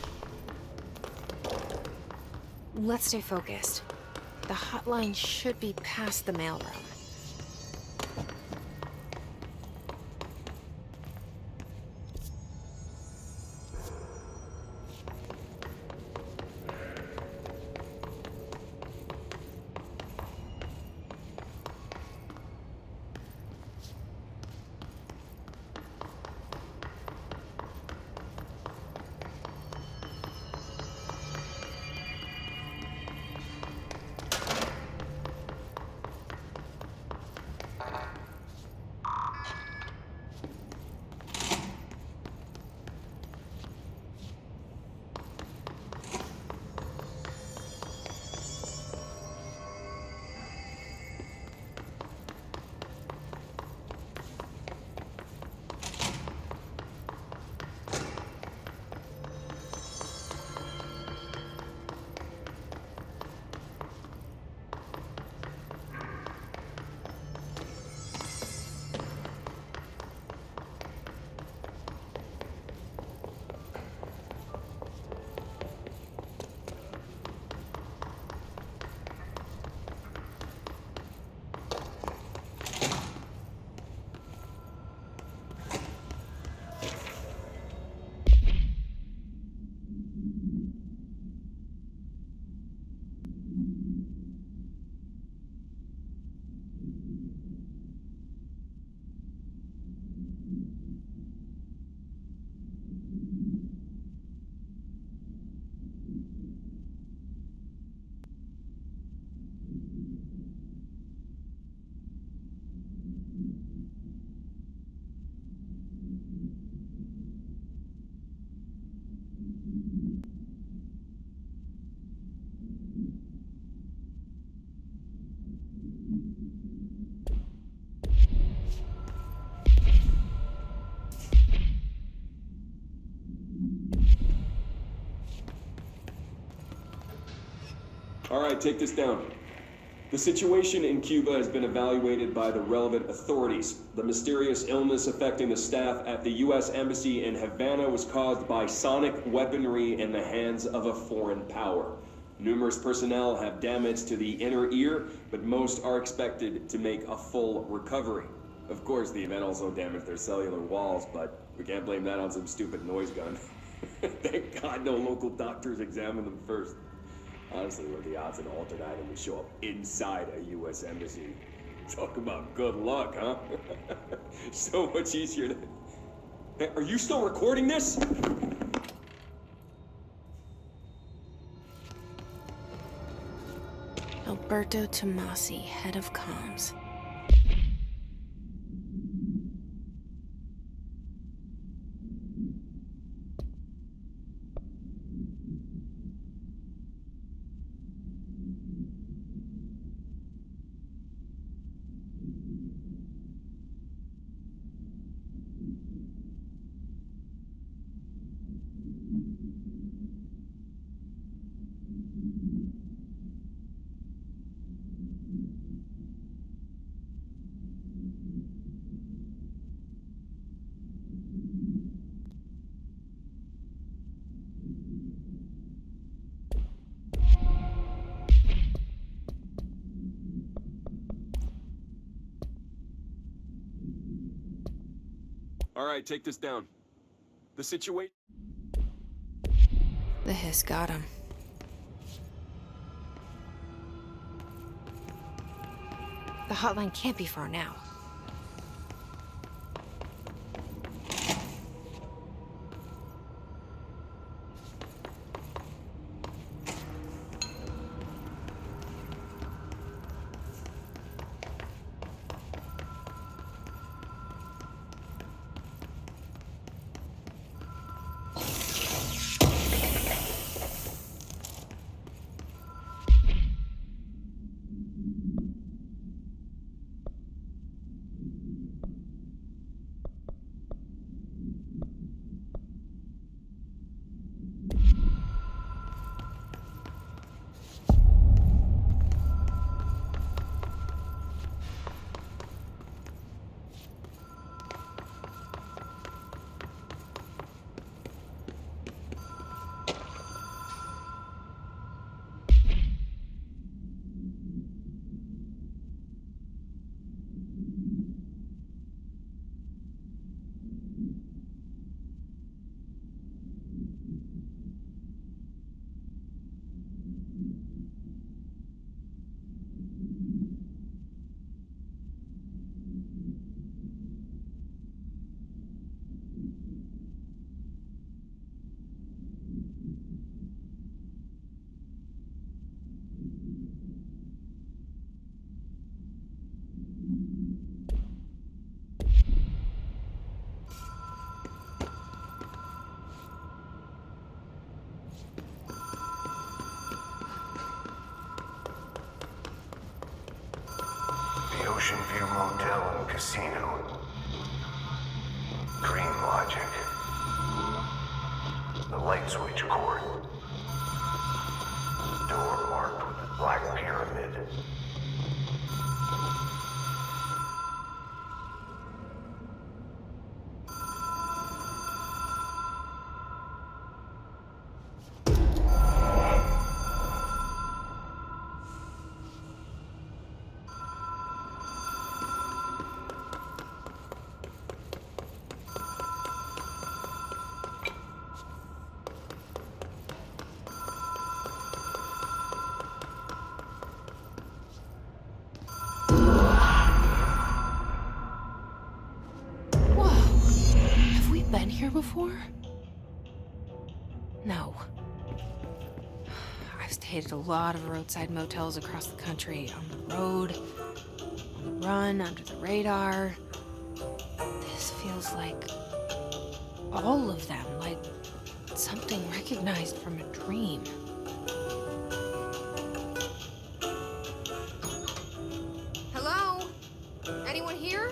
Let's stay focused. The hotline should be past the mailroom. All right, take this down. The situation in Cuba has been evaluated by the relevant authorities. The mysterious illness affecting the staff at the U.S. Embassy in Havana was caused by sonic weaponry in the hands of a foreign power. Numerous personnel have damage to the inner ear, but most are expected to make a full recovery. Of course, the event also damaged their cellular walls, but we can't blame that on some stupid noise gun. Thank God no local doctors examined them first. Honestly, what are the odds an altered item would show up inside a U.S. embassy? Talk about good luck, huh? So much easier to... Hey, are you still recording this? Alberto Tomasi, head of comms. All right, take this down. The situation... The hiss got him. The hotline can't be far now. Ocean View Motel and Casino. Dream Logic. The light switch cord. Door marked with a black pyramid. Been here before? No. I've stayed at a lot of roadside motels across the country, on the road, on the run, under the radar. This feels like all of them, like something recognized from a dream. Hello? Anyone here?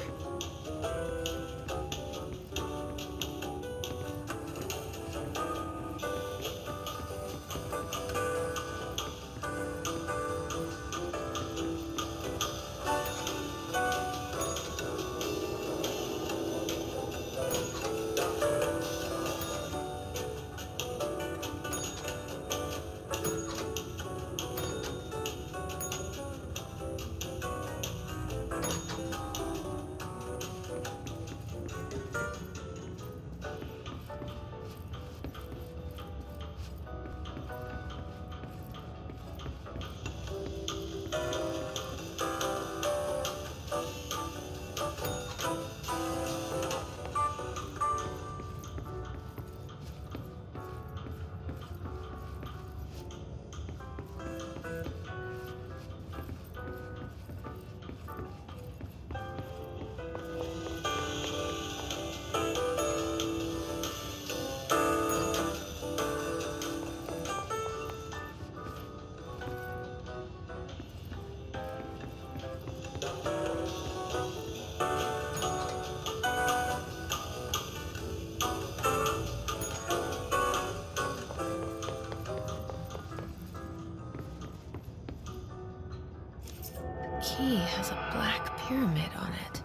Key has a black pyramid on it.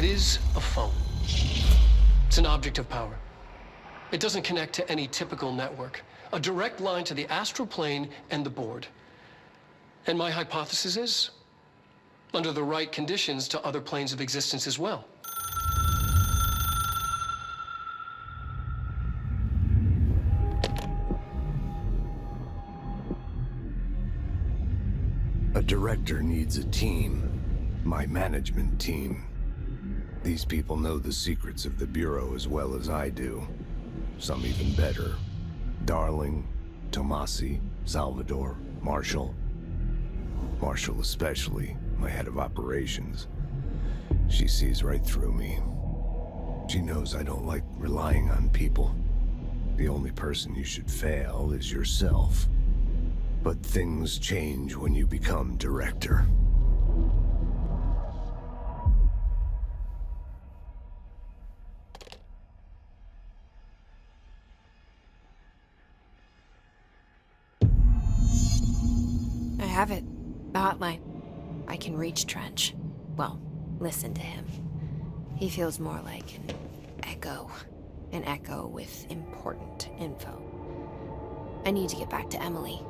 It is a phone. It's an object of power. It doesn't connect to any typical network. A direct line to the astral plane and the board. And my hypothesis is, under the right conditions, to other planes of existence as well. A director needs a team. My management team. These people know the secrets of the Bureau as well as I do. Some even better. Darling, Tomasi, Salvador, Marshall. Marshall especially, my head of operations. She sees right through me. She knows I don't like relying on people. The only person you should fail is yourself. But things change when you become director. I have it. The hotline. I can reach Trench. Well, listen to him. He feels more like an echo. An echo with important info. I need to get back to Emily.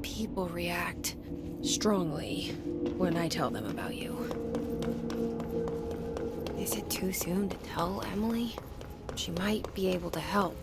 People react strongly when I tell them about you. Is it too soon to tell Emily? She might be able to help.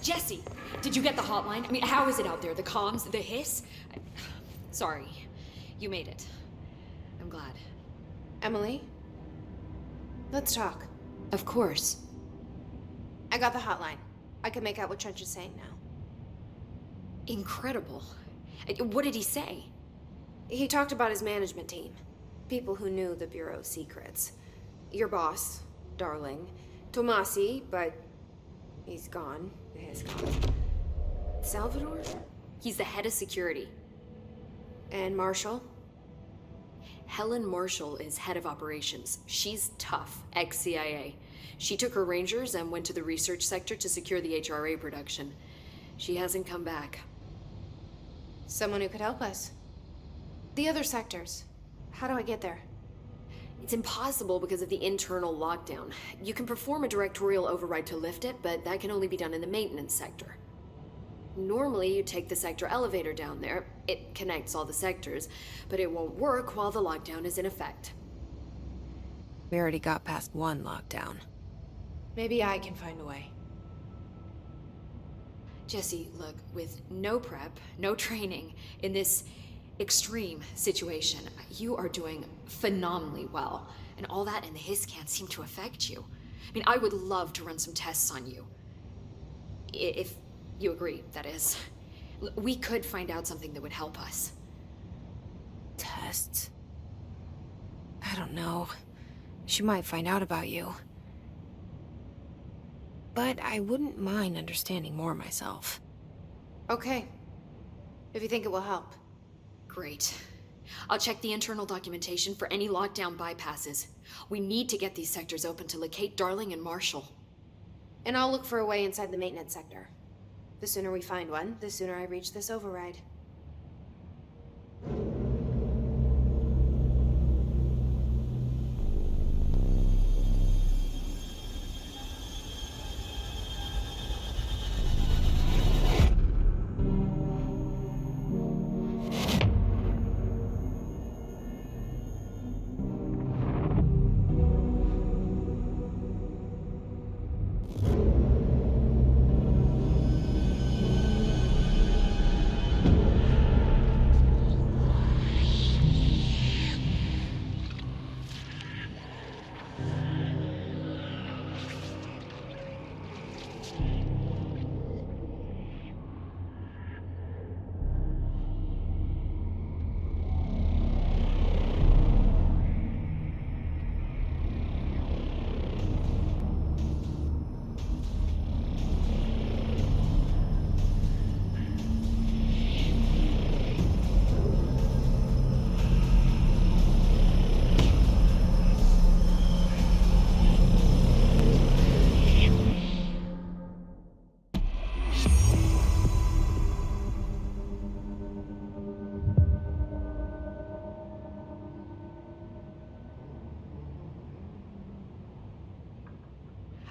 Jesse, did you get the hotline? I mean, how is it out there? The comms, the hiss? Sorry, you made it. I'm glad. Emily? Let's talk. Of course. I got the hotline. I can make out what Trench is saying now. Incredible. What did he say? He talked about his management team. People who knew the Bureau's secrets. Your boss, Darling. Tomasi, but he's gone. He's gone. Salvador? He's the head of security. And Marshall? Helen Marshall is head of operations. She's tough, ex-CIA. She took her Rangers and went to the research sector to secure the HRA production. She hasn't come back. Someone who could help us. The other sectors. How do I get there? It's impossible because of the internal lockdown. You can perform a directorial override to lift it, but that can only be done in the maintenance sector. Normally, you take the sector elevator down there. It connects all the sectors, but it won't work while the lockdown is in effect. We already got past one lockdown. Maybe I can find a way. Jesse, look, with no prep, no training, in this extreme situation, you are doing phenomenally well. And all that and the hiss can't seem to affect you. I mean, I would love to run some tests on you. If you agree, that is. We could find out something that would help us. Tests? I don't know. She might find out about you. But I wouldn't mind understanding more myself. Okay. If you think it will help. Great. I'll check the internal documentation for any lockdown bypasses. We need to get these sectors open to locate Darling and Marshall. And I'll look for a way inside the maintenance sector. The sooner we find one, the sooner I reach this override.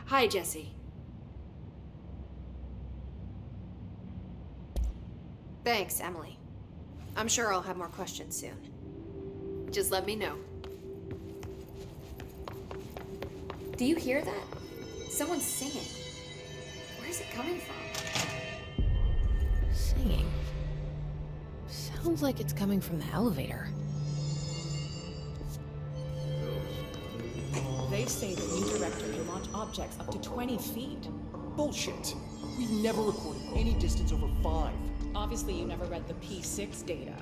Hi, Jesse. Thanks, Emily. I'm sure I'll have more questions soon. Just let me know. Do you hear that? Someone's singing. Where is it coming from? Singing? Sounds like it's coming from the elevator. They say the new director can launch objects up to 20 feet. Bullshit. We've never recorded any distance over 5. Obviously, you never read the P6 data.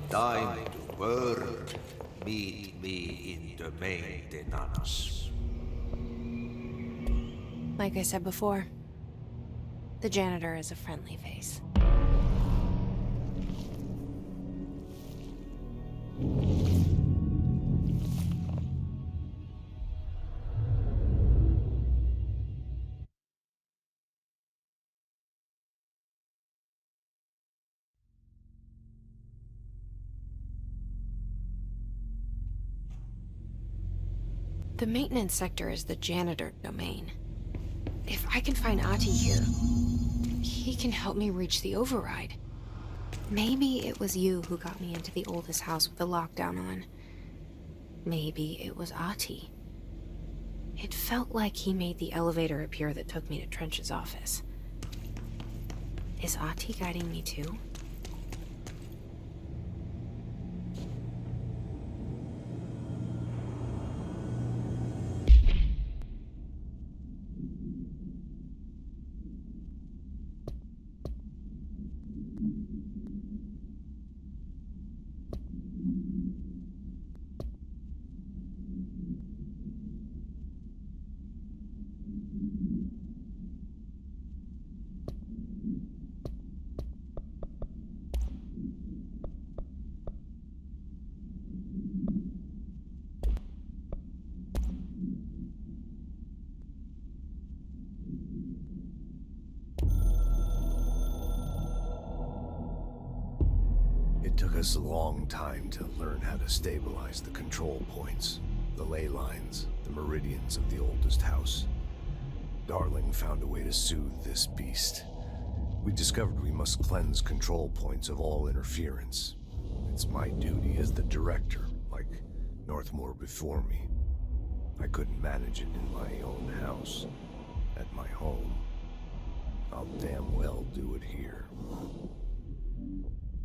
time to work, meet me in the maintenance. Like I said before, the janitor is a friendly face. The maintenance sector is the janitor domain. If I can find Ahti here, he can help me reach the override. Maybe it was you who got me into the oldest house with the lockdown on. Maybe it was Ahti. It felt like he made the elevator appear that took me to Trench's office. Is Ahti guiding me too? It took us a long time to learn how to stabilize the control points, the ley lines, the meridians of the oldest house. Darling found a way to soothe this beast. We discovered we must cleanse control points of all interference. It's my duty as the director, like Northmore before me. I couldn't manage it in my own house, at my home. I'll damn well do it here.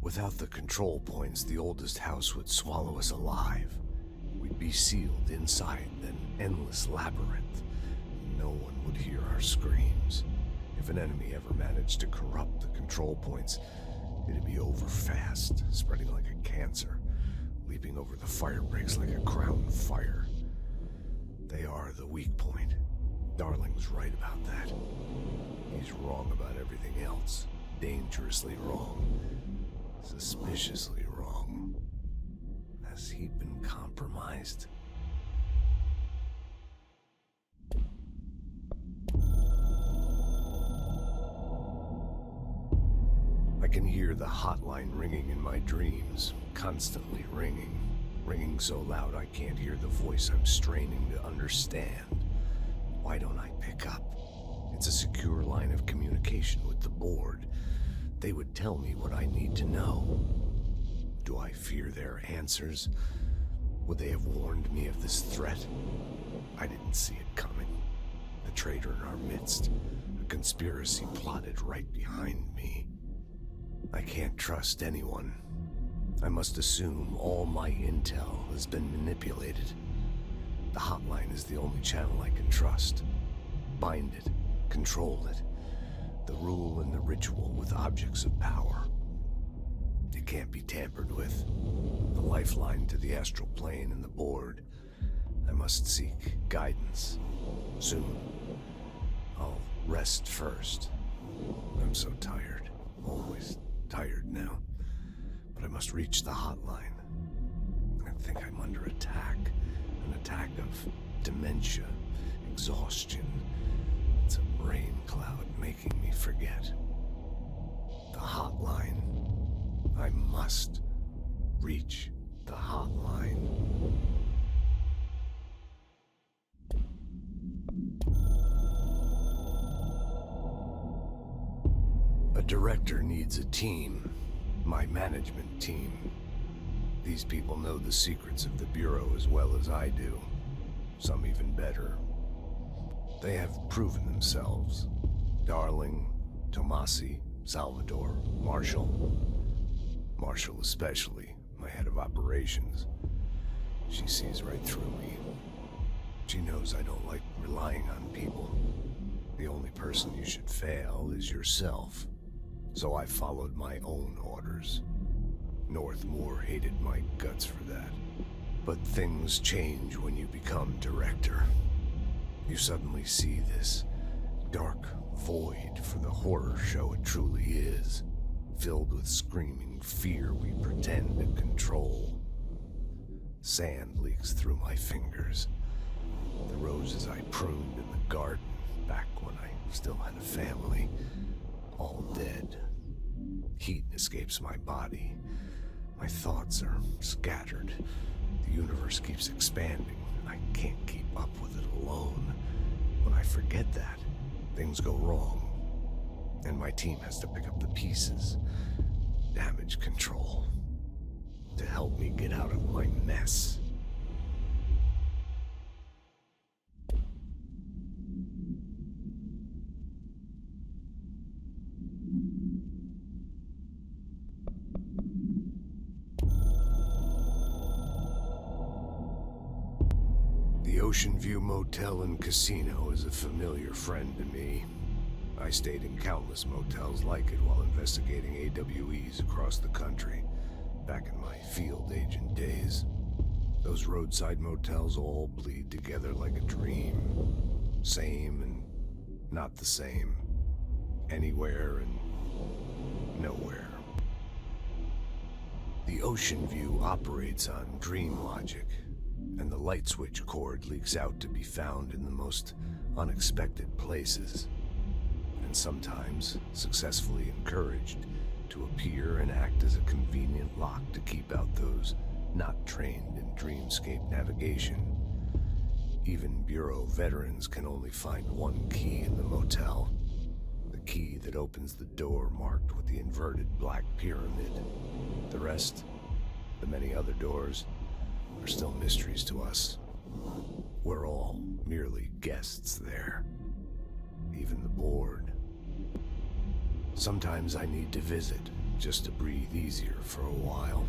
Without the control points, the oldest house would swallow us alive. We'd be sealed inside an endless labyrinth. No one would hear our screams. If an enemy ever managed to corrupt the control points, it'd be over fast, spreading like a cancer, leaping over the fire breaks like a crown fire. They are the weak point. Darling's right about that. He's wrong about everything else. Dangerously wrong. Suspiciously wrong. Has he been compromised? I can hear the hotline ringing in my dreams, constantly ringing. Ringing so loud I can't hear the voice I'm straining to understand. Why don't I pick up? It's a secure line of communication with the board. They would tell me what I need to know. Do I fear their answers? Would they have warned me of this threat? I didn't see it coming. The traitor in our midst. A conspiracy plotted right behind me. I can't trust anyone. I must assume all my intel has been manipulated. The hotline is the only channel I can trust. Bind it, control it. The rule and the ritual with objects of power. It can't be tampered with. The lifeline to the astral plane and the board. I must seek guidance. Soon. I'll rest first. I'm so tired. Always tired now. But I must reach the hotline. I think I'm under attack. An attack of dementia, exhaustion. It's a brain cloud making me forget. The hotline. I must reach the hotline. A director needs a team. My management team. These people know the secrets of the Bureau as well as I do. Some even better. They have proven themselves. Darling, Tomasi, Salvador, Marshall. Marshall especially, my head of operations. She sees right through me. She knows I don't like relying on people. The only person you should fail is yourself. So I followed my own orders. Northmore hated my guts for that. But things change when you become director. You suddenly see this dark void for the horror show it truly is, filled with screaming fear we pretend to control. Sand leaks through my fingers. The roses I pruned in the garden back when I still had a family, all dead. Heat escapes my body. My thoughts are scattered. The universe keeps expanding. I can't keep up with it alone. When I forget that, things go wrong. And my team has to pick up the pieces. Damage control. To help me get out of my mess. The Ocean View Motel and Casino is a familiar friend to me. I stayed in countless motels like it while investigating AWEs across the country, back in my field agent days. Those roadside motels all bleed together like a dream. Same and not the same. Anywhere and nowhere. The Ocean View operates on dream logic, and the light switch cord leaks out to be found in the most unexpected places, and sometimes successfully encouraged to appear and act as a convenient lock to keep out those not trained in dreamscape navigation. Even Bureau veterans can only find one key in the motel. The key that opens the door marked with the inverted black pyramid. The rest, the many other doors, are still mysteries to us. We're all merely guests there. Even the board. Sometimes I need to visit, just to breathe easier for a while.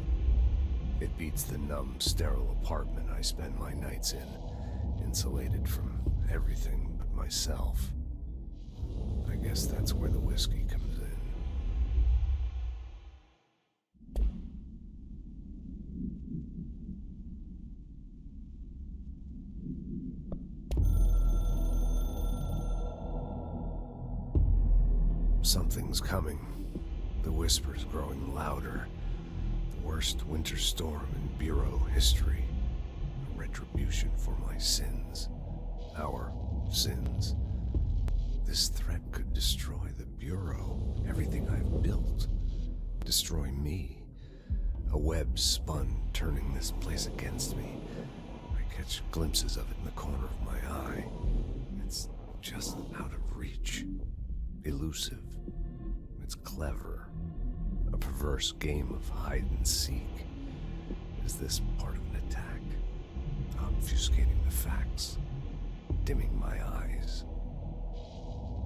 It beats the numb, sterile apartment I spend my nights in, insulated from everything but myself. I guess that's where the whiskey comes in. Something's coming. The whisper's growing louder. The worst winter storm in Bureau history. A retribution for my sins. Our sins. This threat could destroy the Bureau, everything I've built. Destroy me. A web spun, turning this place against me. I catch glimpses of it in the corner of my eye. It's just out of reach. Elusive. It's clever. A perverse game of hide and seek. Is this part of an attack? Obfuscating the facts. Dimming my eyes.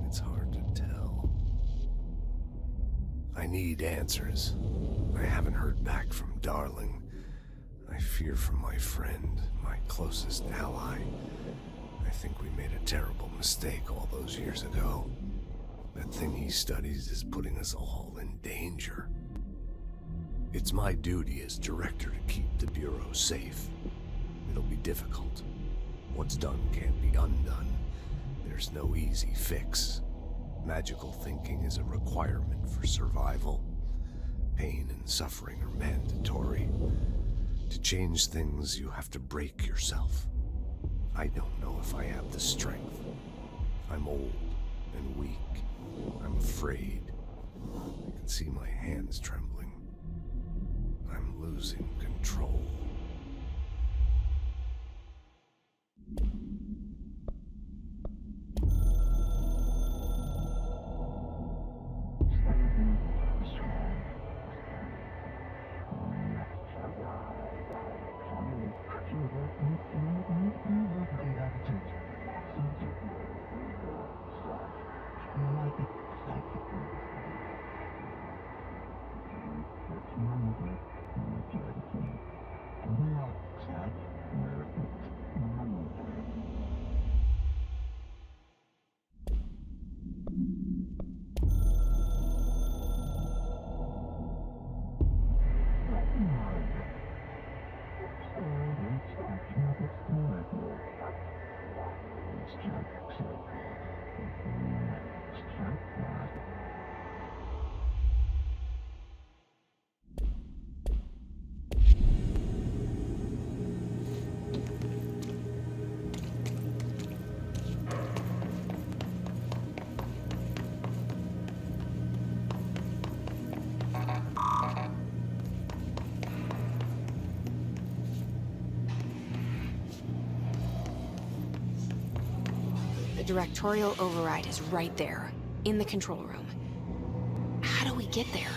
It's hard to tell. I need answers. I haven't heard back from Darling. I fear for my friend, my closest ally. I think we made a terrible mistake all those years ago. That thing he studies is putting us all in danger. It's my duty as director to keep the Bureau safe. It'll be difficult. What's done can't be undone. There's no easy fix. Magical thinking is a requirement for survival. Pain and suffering are mandatory. To change things, you have to break yourself. I don't know if I have the strength. I'm old and weak. I'm afraid. I can see my hands trembling. I'm losing control. The Directorial Override is right there, in the control room. How do we get there?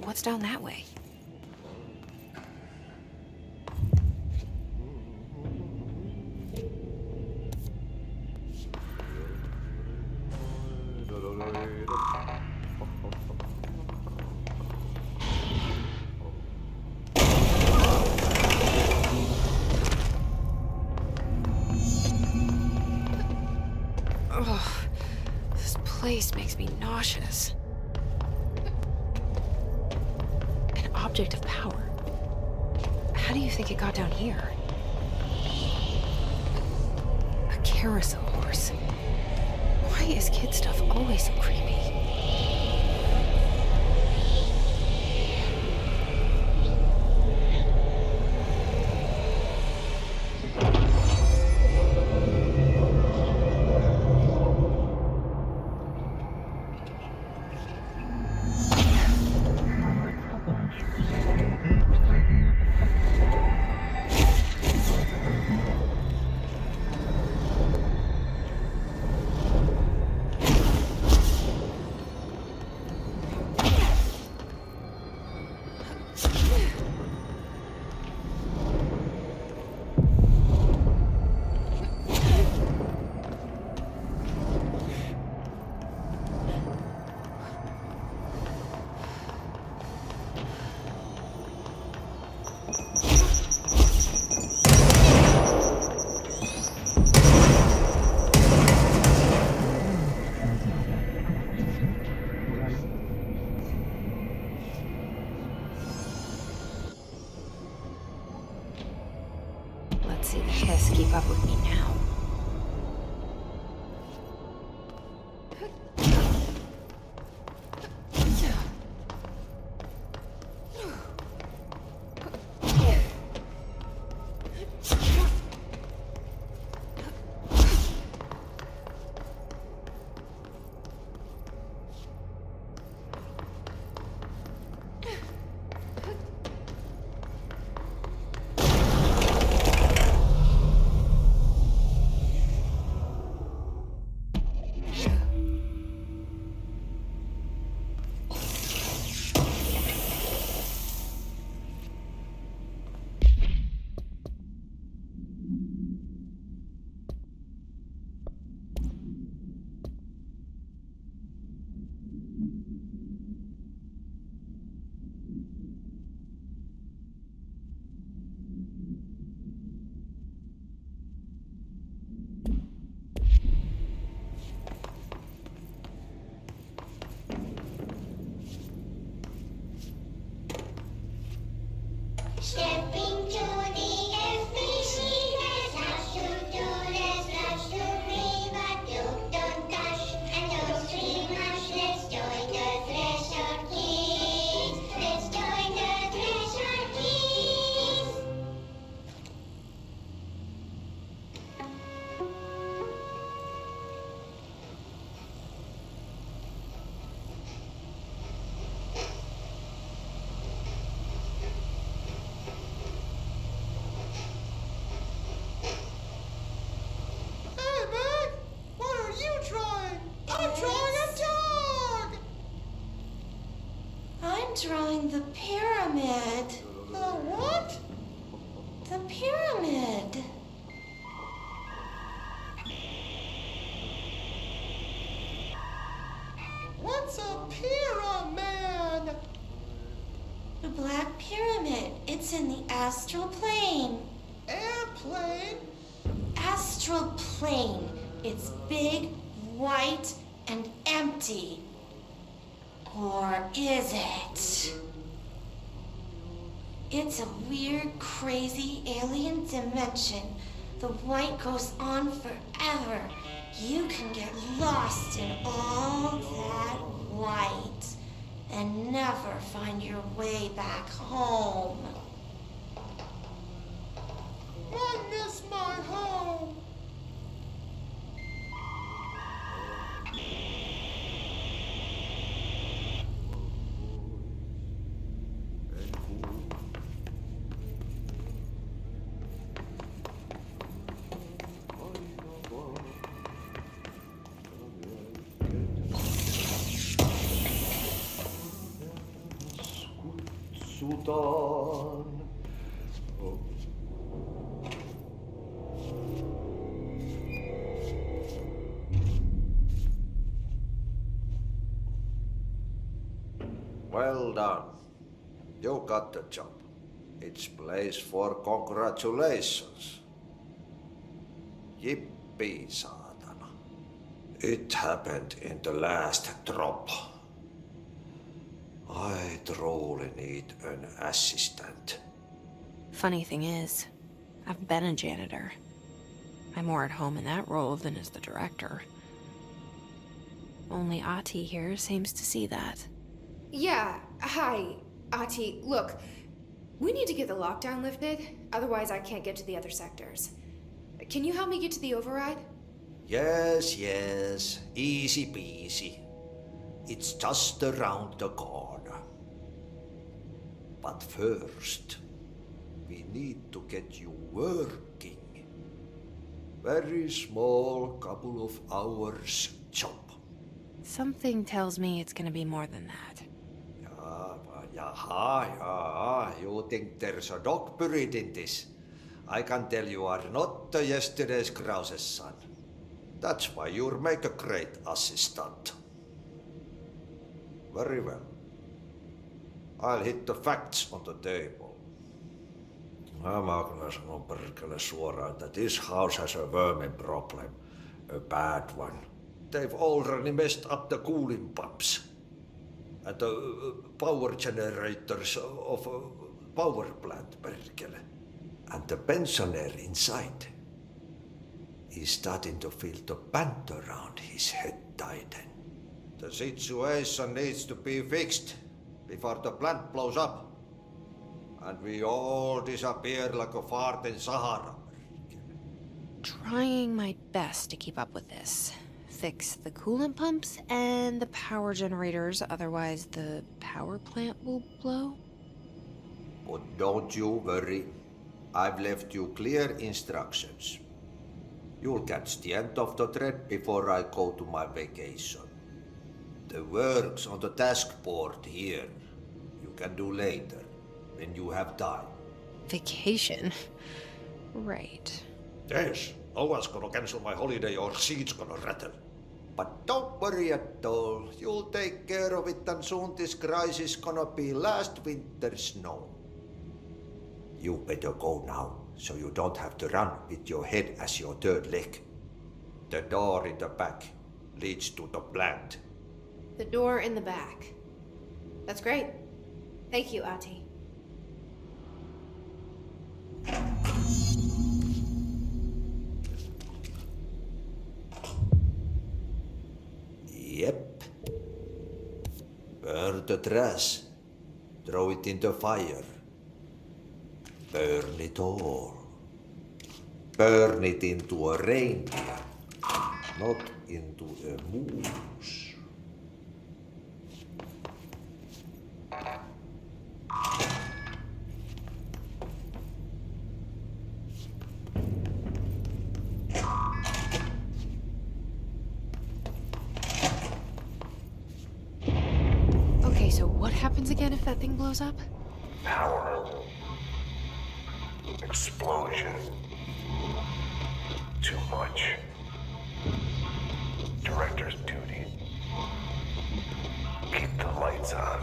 What's down that way? Ugh, this place makes me nauseous. An object of power. How do you think it got down here? A carousel horse. Why is kid stuff always so creepy? Let's see the Hiss keep up with me now. Stepping to the FBC, there's lots to do, there's lots to be, but don't dash and don't scream much. Let's join the Threshold Kids. Let's join the Threshold Kids. Hey, Meg! What are you drawing? I'm drawing a dog! I'm drawing the pyramid. The what? The pyramid. What's a pyramid? The Black Pyramid. It's in the astral plane. Airplane? Astral plane. It's big, white, and empty. Or is it? It's a weird, crazy alien dimension. The white goes on forever. You can get lost in all that white and never find your way back home. I miss my home. istutaan. Well done. You got the job. It's place for congratulations. Yippee, saatana. It happened in the last drop. I truly need an assistant. Funny thing is, I've been a janitor. I'm more at home in that role than as the director. Only Ahti here seems to see that. Yeah, hi, Ahti. Look, we need to get the lockdown lifted, otherwise I can't get to the other sectors. Can you help me get to the override? Yes, yes. Easy peasy. It's just around the corner. But first, we need to get you working. Very small, couple of hours job. Something tells me it's gonna be more than that. Yaha, you think there's a dog buried in this? I can tell you are not yesterday's Krause's son. That's why you'll make a great assistant. Very well. I'll hit the facts on the table. Mä kyllä sanon perkele suoraan, että this house has a vermin problem. A bad one. They've already messed up the cooling pumps. And the power generators of a power plant, perkele. And the pensioner inside is starting to feel the band around his head tighten. The situation needs to be fixed before the plant blows up. And we all disappear like a fart in Sahara. Trying my best to keep up with this. Fix the coolant pumps and the power generators, otherwise the power plant will blow. But don't you worry. I've left you clear instructions. You'll catch the end of the thread before I go to my vacation. The work's on the task board here. You can do later, when you have time. Vacation? Right. Yes, no one's gonna cancel my holiday or seat's gonna rattle. But don't worry at all. You'll take care of it and soon this crisis gonna be last winter's snow. You better go now, so you don't have to run with your head as your third leg. The door in the back leads to the plant. The door in the back. That's great. Thank you, Ahti. Yep. Burn the trash. Throw it in the fire. Burn it all. Burn it into a reindeer, not into a moose. Okay, so what happens again if that thing blows up? Power. Explosion. Too much. Director's duty. Keep the lights on.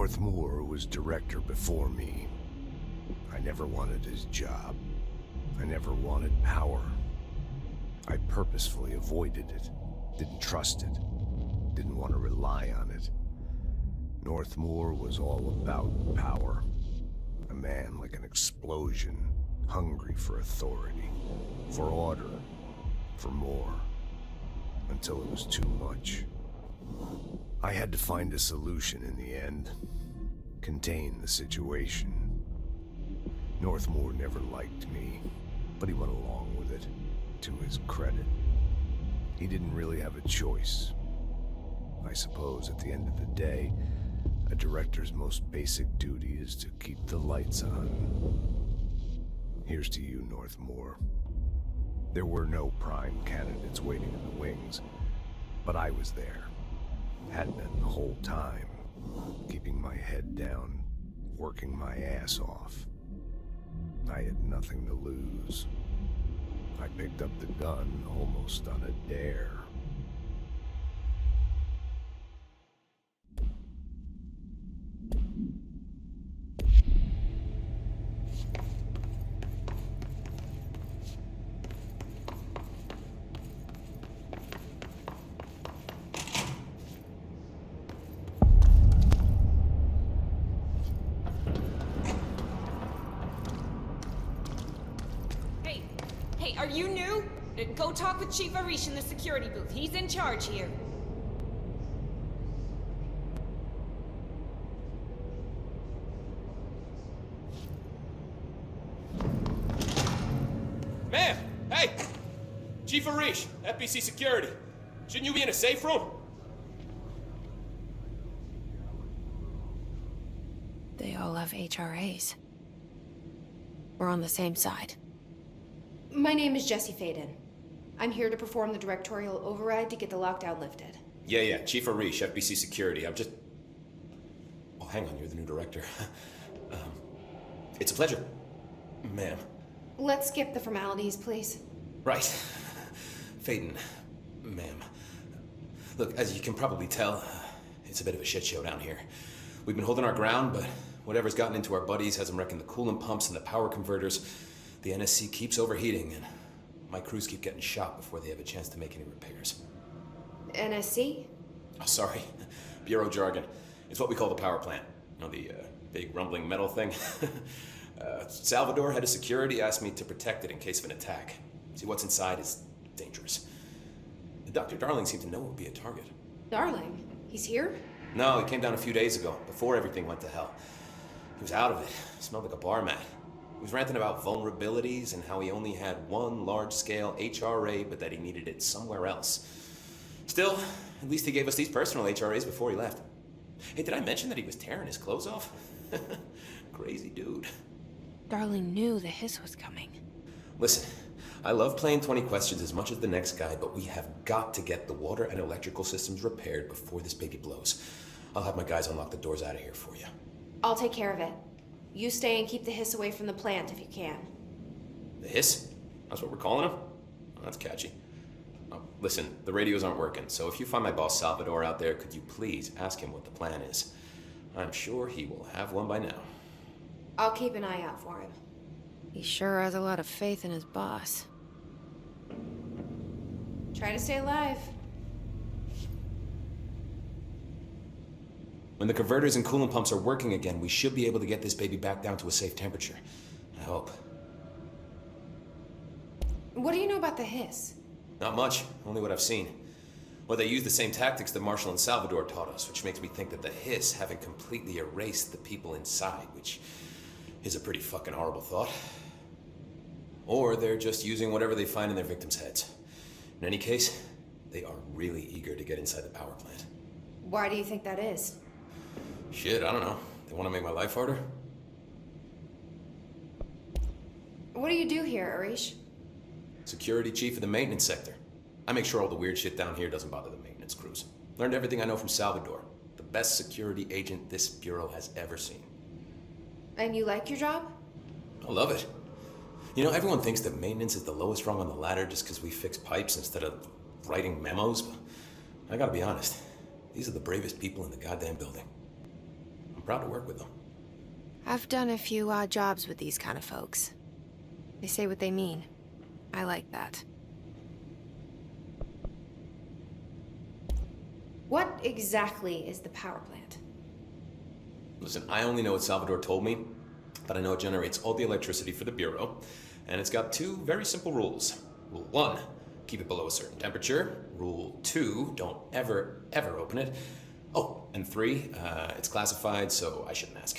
Northmoor was director before me. I never wanted his job. I never wanted power. I purposefully avoided it. Didn't trust it. Didn't want to rely on it. Northmoor was all about power. A man like an explosion, hungry for authority, for order, for more, until it was too much. I had to find a solution in the end. Contain the situation. Northmoor never liked me, but he went along with it, to his credit. He didn't really have a choice. I suppose at the end of the day, a director's most basic duty is to keep the lights on. Here's to you, Northmoor. There were no prime candidates waiting in the wings, but I was there. Had been the whole time, keeping my head down, working my ass off. I had nothing to lose. I picked up the gun almost on a dare. Hey, are you new? Go talk with Chief Arish in the security booth. He's in charge here. Ma'am! Hey! Chief Arish, FBC Security. Shouldn't you be in a safe room? They all have HRAs. We're on the same side. My name is Jesse Faden. I'm here to perform the Directorial Override to get the lockdown lifted. Yeah, Chief Arish, FBC Security. I'm just... Oh, hang on, you're the new director. It's a pleasure, ma'am. Let's skip the formalities, please. Right. Faden, ma'am. Look, as you can probably tell, it's a bit of a shit show down here. We've been holding our ground, but whatever's gotten into our buddies has them wrecking the coolant pumps and the power converters. The NSC keeps overheating, and my crews keep getting shot before they have a chance to make any repairs. NSC? Oh, sorry. Bureau jargon. It's what we call the power plant. You know, the big rumbling metal thing? Salvador, head of security, asked me to protect it in case of an attack. See, what's inside is dangerous. Dr. Darling seemed to know it would be a target. Darling? He's here? No, he came down a few days ago, before everything went to hell. He was out of it. Smelled like a bar mat. He was ranting about vulnerabilities and how he only had one large-scale HRA, but that he needed it somewhere else. Still, at least he gave us these personal HRAs before he left. Hey, did I mention that he was tearing his clothes off? Crazy dude. Darling knew the hiss was coming. Listen, I love playing 20 questions as much as the next guy, but we have got to get the water and electrical systems repaired before this baby blows. I'll have my guys unlock the doors out of here for you. I'll take care of it. You stay and keep the hiss away from the plant if you can. The hiss? That's what we're calling him? Oh, that's catchy. Oh, listen, the radios aren't working, so if you find my boss Salvador out there, could you please ask him what the plan is? I'm sure he will have one by now. I'll keep an eye out for him. He sure has a lot of faith in his boss. Try to stay alive. When the converters and coolant pumps are working again, we should be able to get this baby back down to a safe temperature. I hope. What do you know about the hiss? Not much, only what I've seen. Well, they use the same tactics that Marshall and Salvador taught us, which makes me think that the hiss haven't completely erased the people inside, which is a pretty fucking horrible thought. Or they're just using whatever they find in their victims' heads. In any case, they are really eager to get inside the power plant. Why do you think that is? Shit, I don't know. They want to make my life harder? What do you do here, Arish? Security chief of the maintenance sector. I make sure all the weird shit down here doesn't bother the maintenance crews. Learned everything I know from Salvador. The best security agent this bureau has ever seen. And you like your job? I love it. You know, everyone thinks that maintenance is the lowest rung on the ladder just because we fix pipes instead of writing memos, but I gotta be honest. These are the bravest people in the goddamn building. I'm proud to work with them. I've done a few odd jobs with these kind of folks. They say what they mean. I like that. What exactly is the power plant? Listen, I only know what Salvador told me, but I know it generates all the electricity for the Bureau, and it's got two very simple rules. Rule 1, keep it below a certain temperature. Rule 2, don't ever, ever open it. Oh, and 3, it's classified, so I shouldn't ask.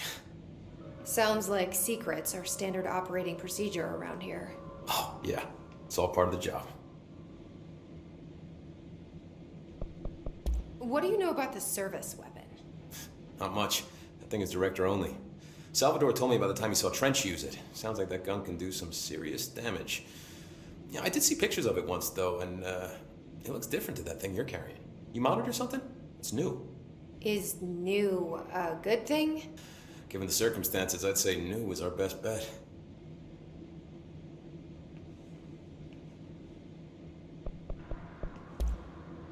Sounds like secrets are standard operating procedure around here. Oh, yeah. It's all part of the job. What do you know about the service weapon? Not much. That thing is director only. Salvador told me by the time he saw Trench use it. Sounds like that gun can do some serious damage. Yeah, I did see pictures of it once, though, and it looks different to that thing you're carrying. You modded or something? It's new. Is new a good thing? Given the circumstances, I'd say new is our best bet.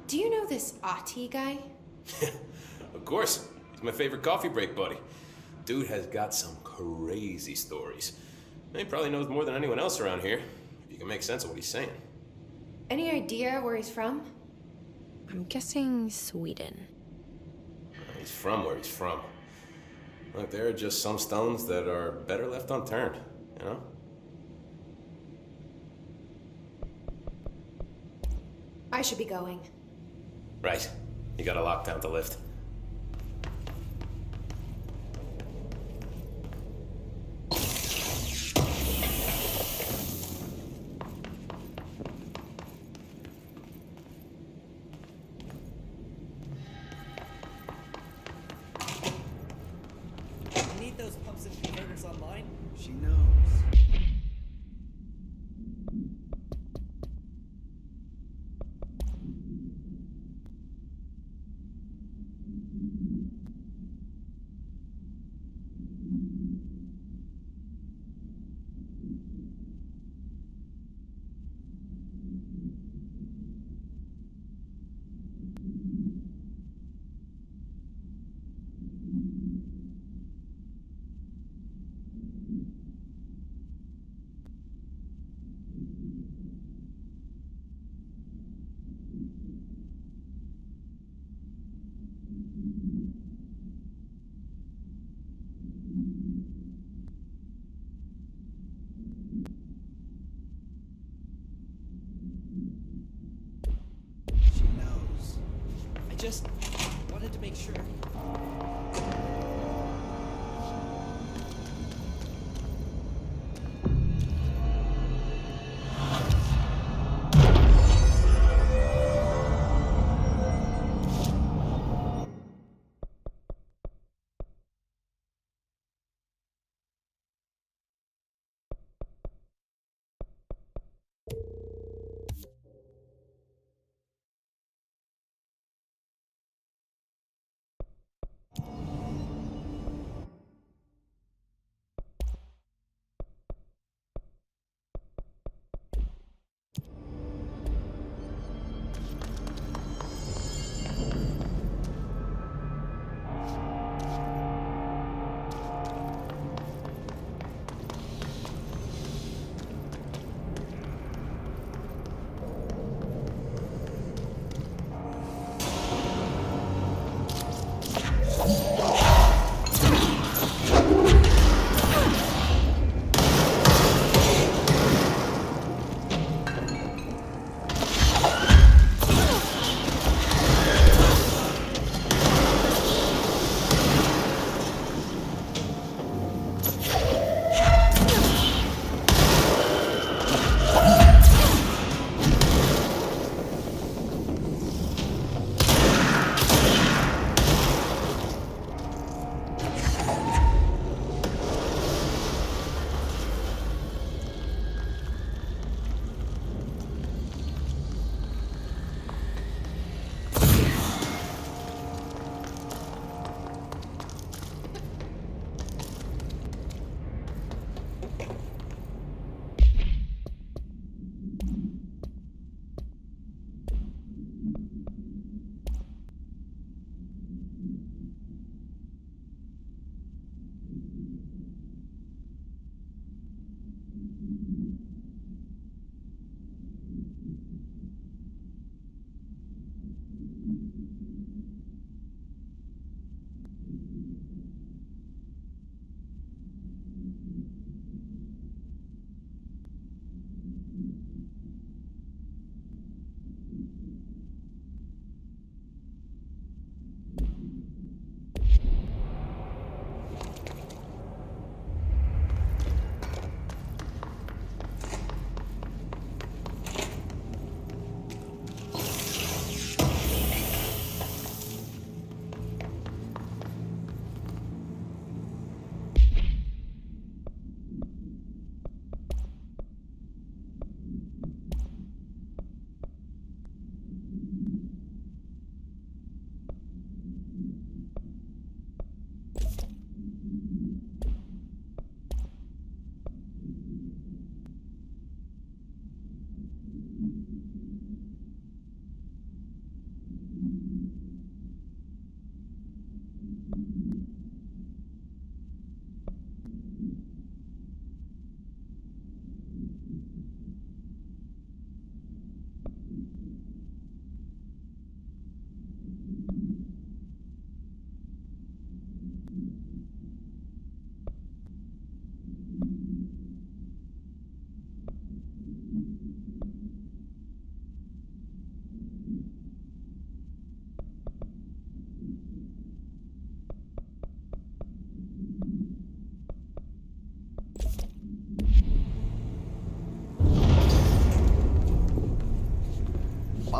Do you know this Ahti guy? Of course. He's my favorite coffee break buddy. Dude has got some crazy stories. He probably knows more than anyone else around here, if you can make sense of what he's saying. Any idea where he's from? I'm guessing Sweden. He's from where he's from. Look, there are just some stones that are better left unturned, you know? I should be going. Right. You gotta lock down the lift. Need those pumps and converters online? She knows. She knows. I just wanted to make sure.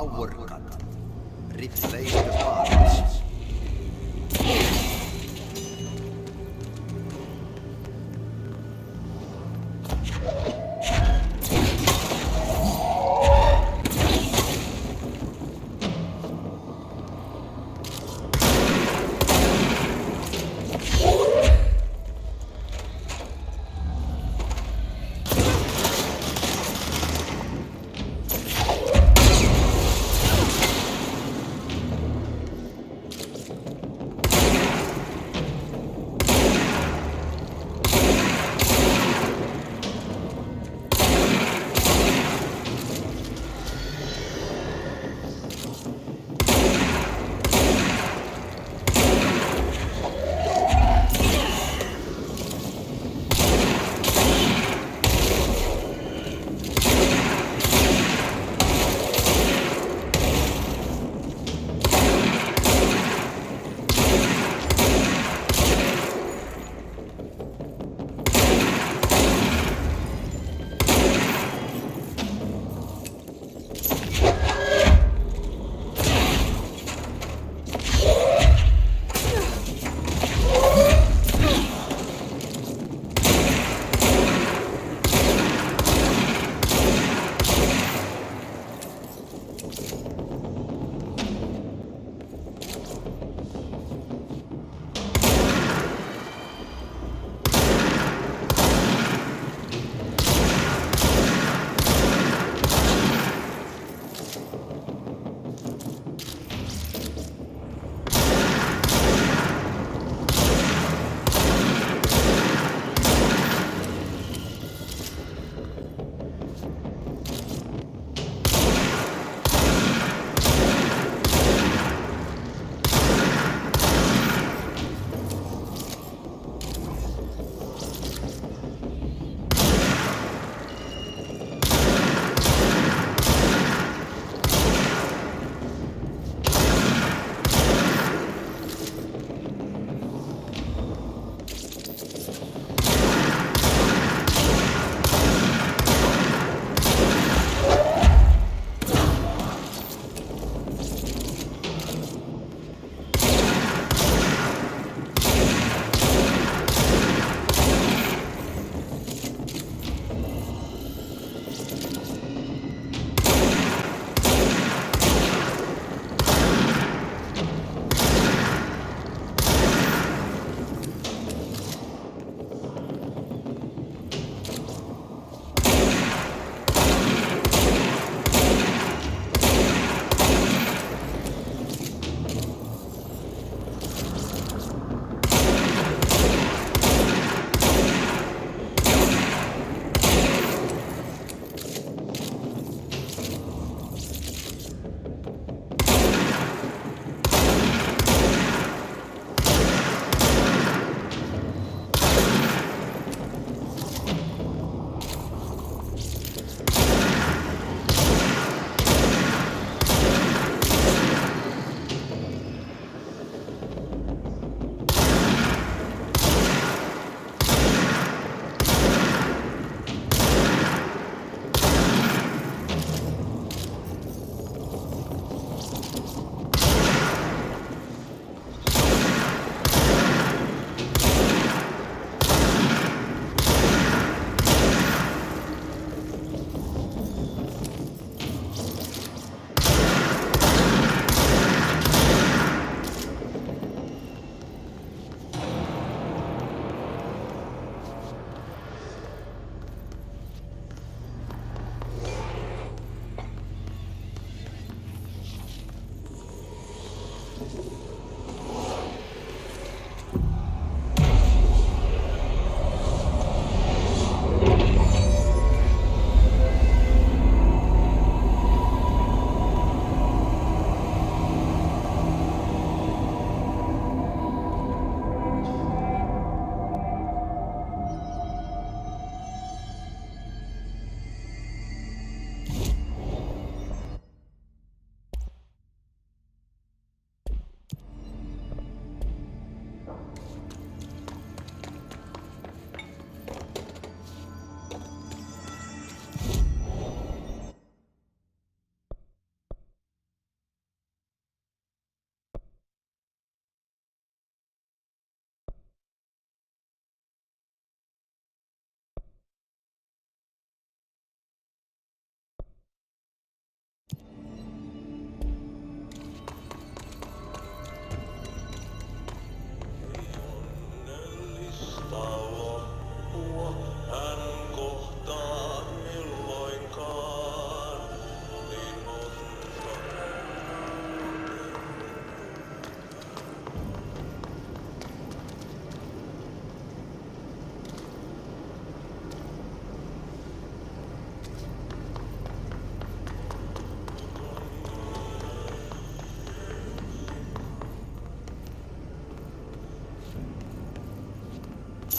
Power cut. Replace the parts.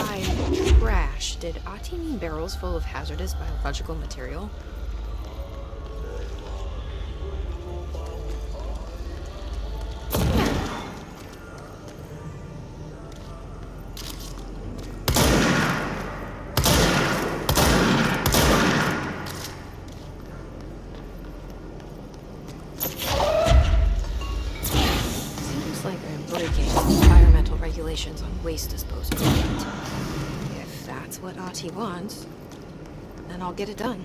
I'm trash. Did Ahti mean barrels full of hazardous biological material? Regulations on waste disposal. If that's what Ahti wants, then I'll get it done.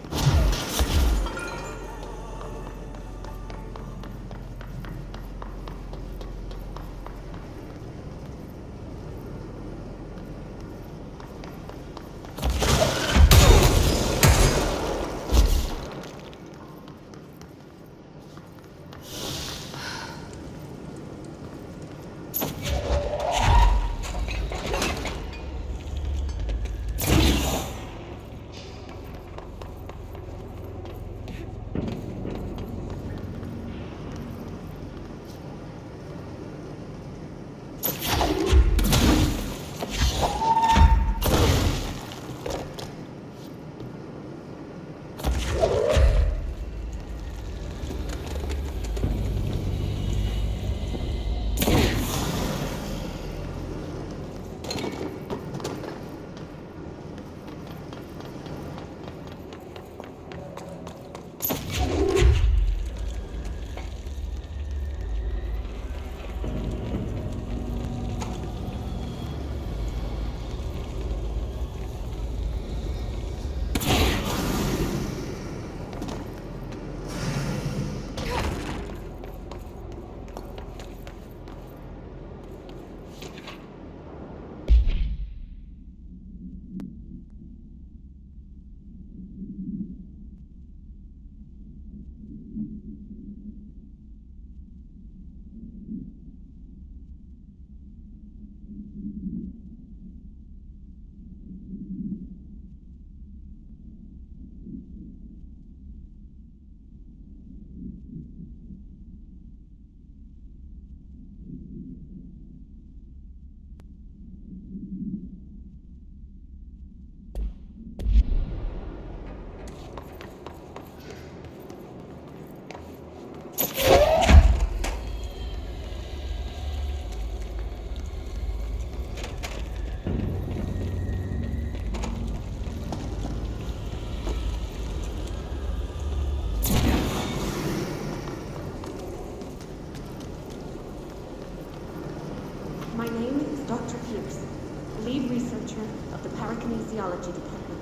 lead researcher of the Parakinesiology Department.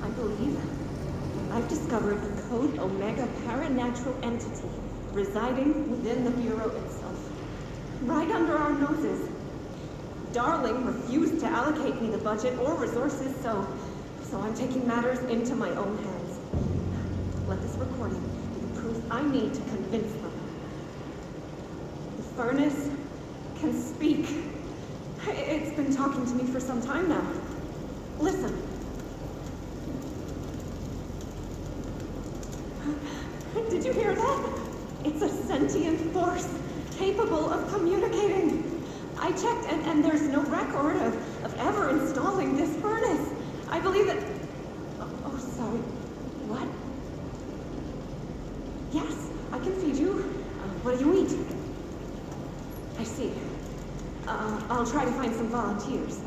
I believe I've discovered a Code Omega paranatural entity residing within the Bureau itself, right under our noses. Darling refused to allocate me the budget or resources, so I'm taking matters into my own hands. Let this recording be the proof I need to convince them. The furnace can speak. It's been talking to me for some time now. Listen. Did you hear that? It's a sentient force capable of communicating. I checked, and there's no record of ever installing this furnace. I believe that... Oh, sorry. What? Yes, I can feed you. What do you eat? I see. I'll try to find some volunteers.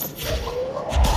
That's all of them.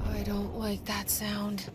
I don't like that sound.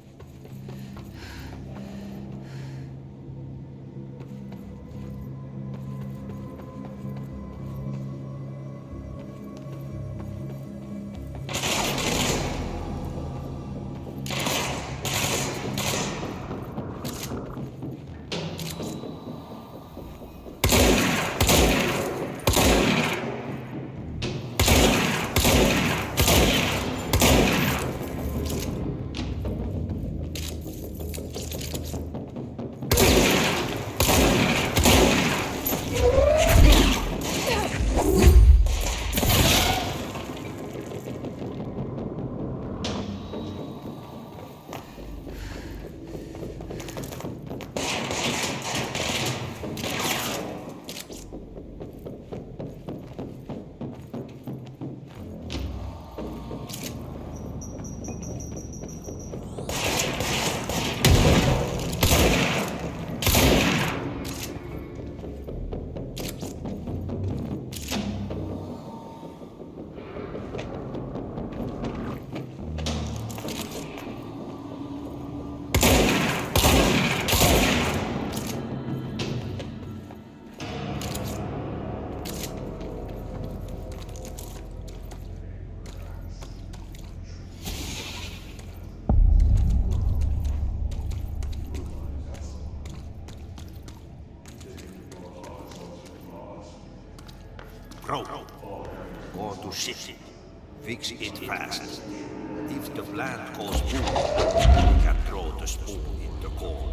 Crow, go to city. Fix it fast. If the plant goes boom, we can throw the spoon in the corner.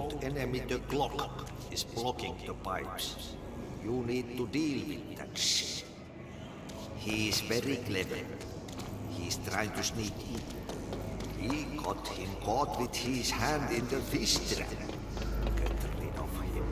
old enemy, the clock, is blocking the pipes. You need to deal with that shit. He is very clever. He's trying to sneak in. We got him caught with his hand in the fish trap. Get rid of him.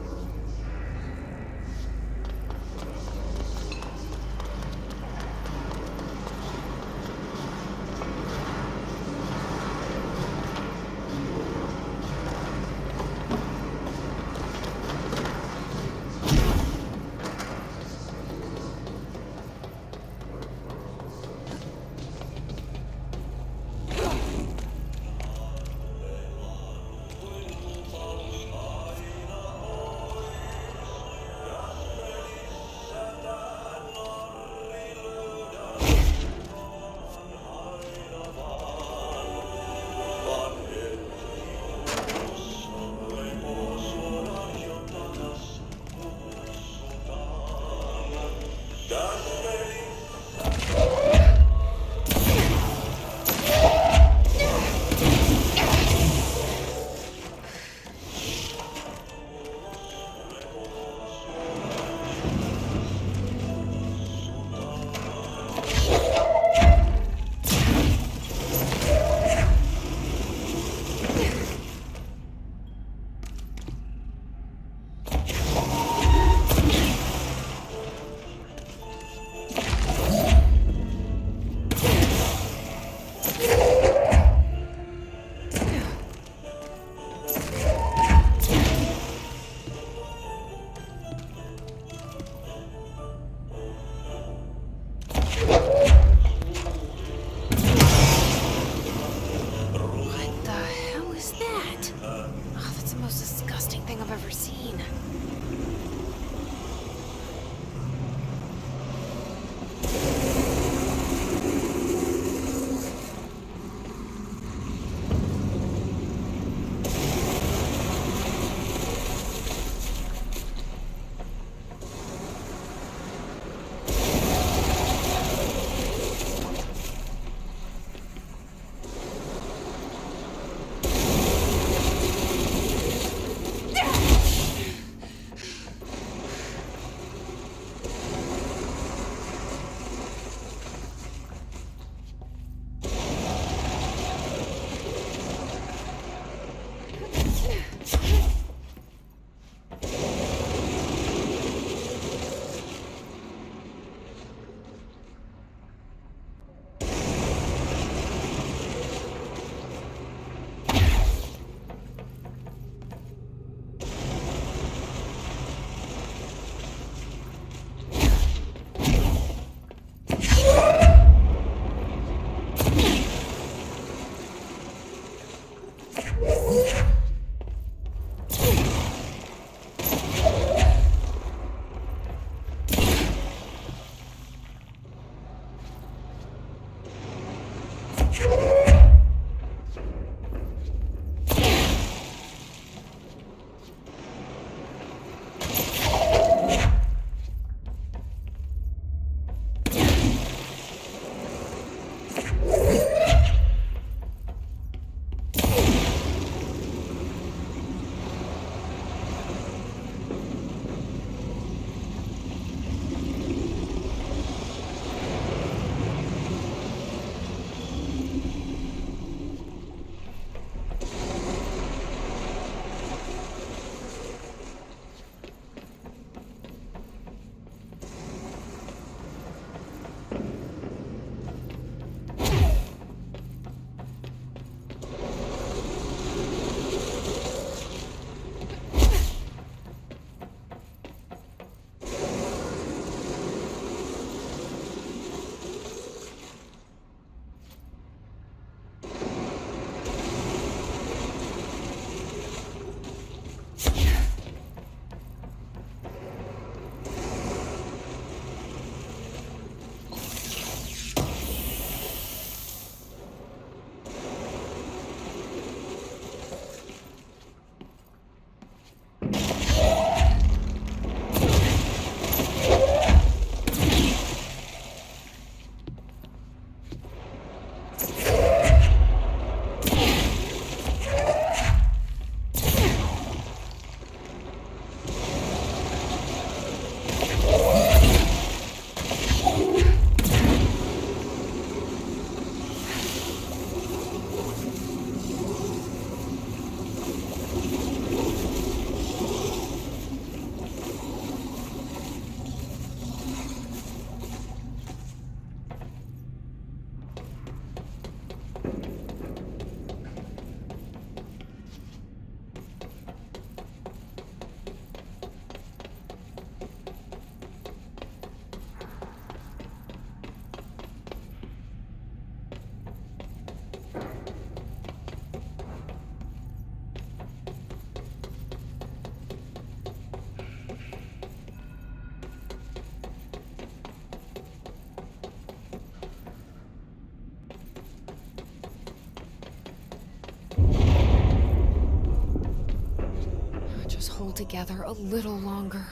hold together a little longer.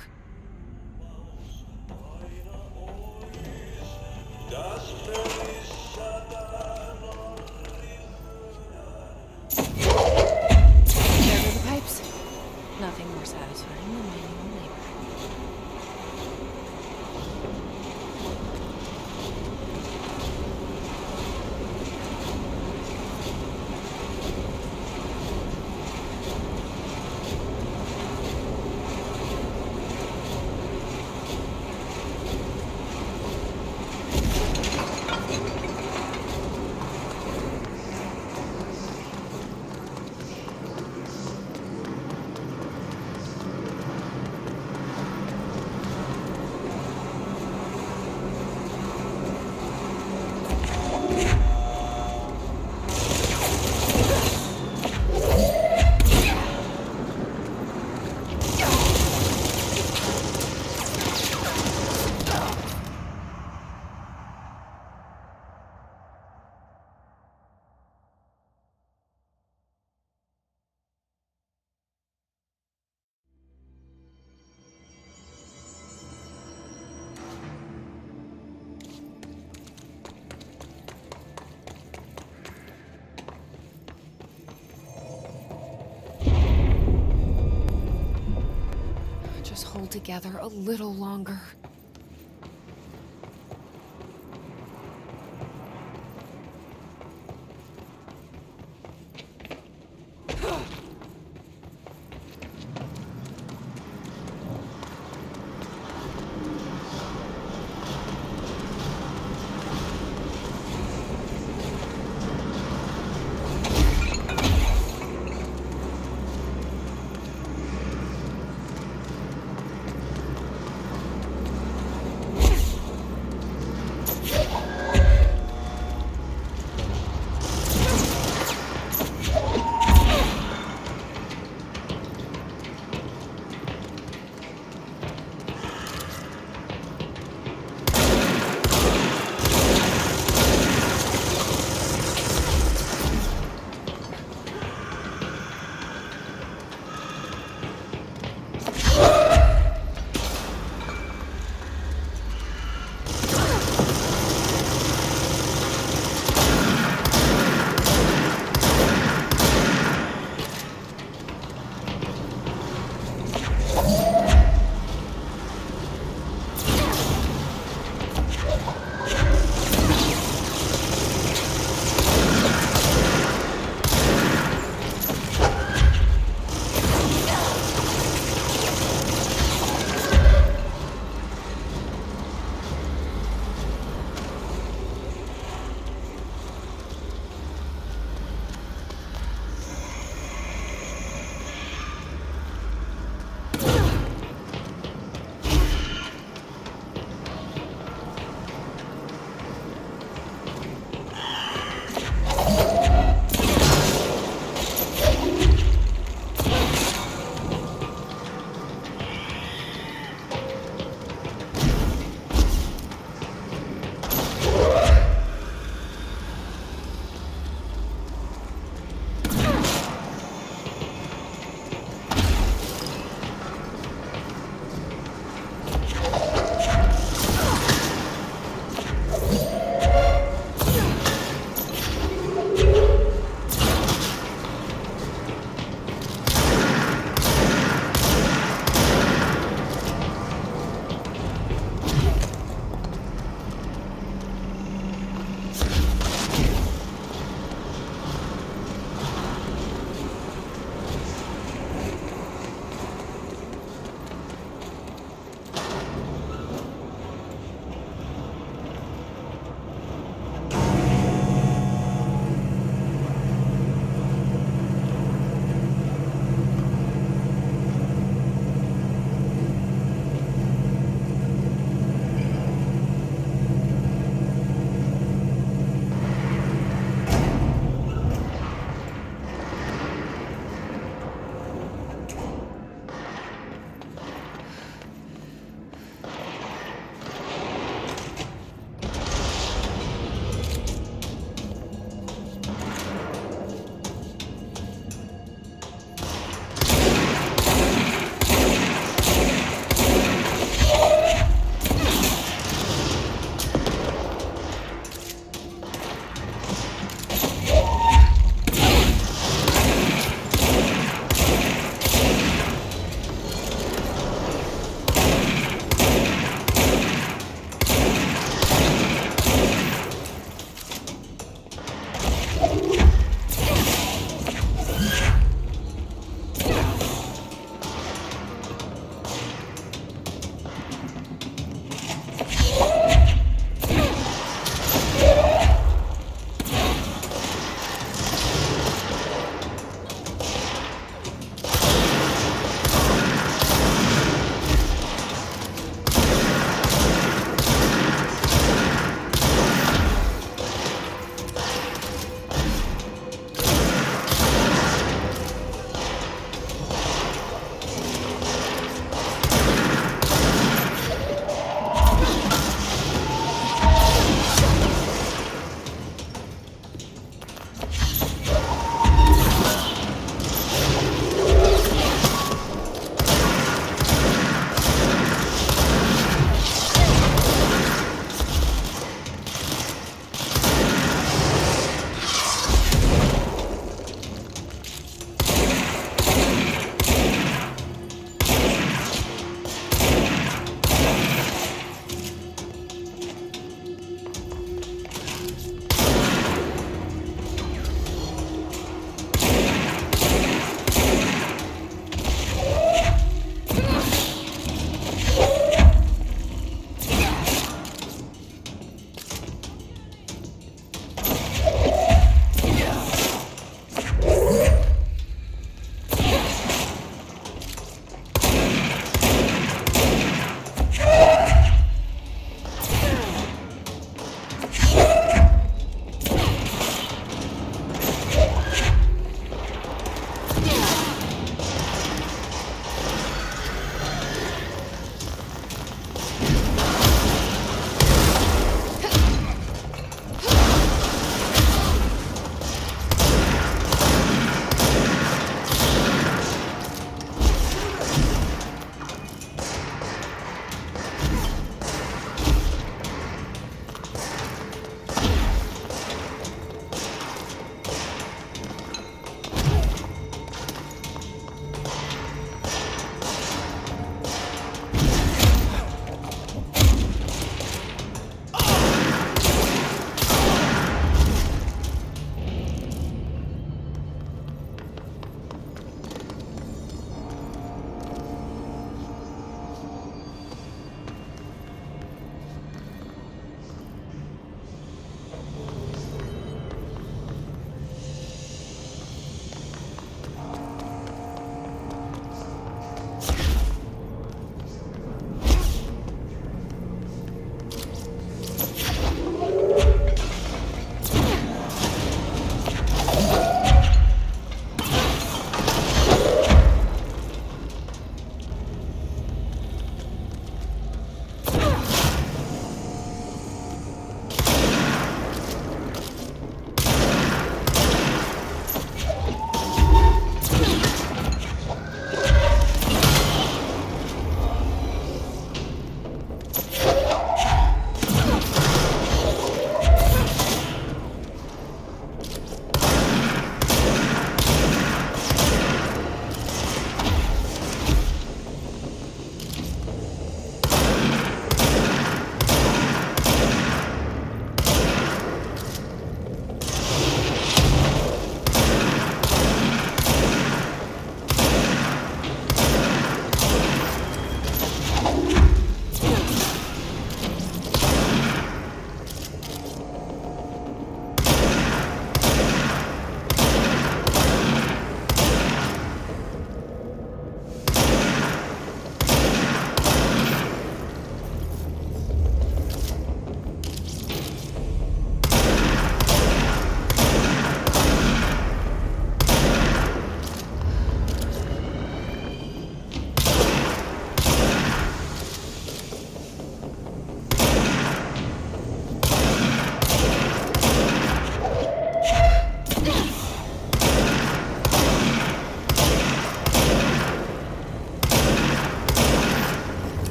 There go the pipes. Nothing more satisfying than manual labor. Just hold together a little longer.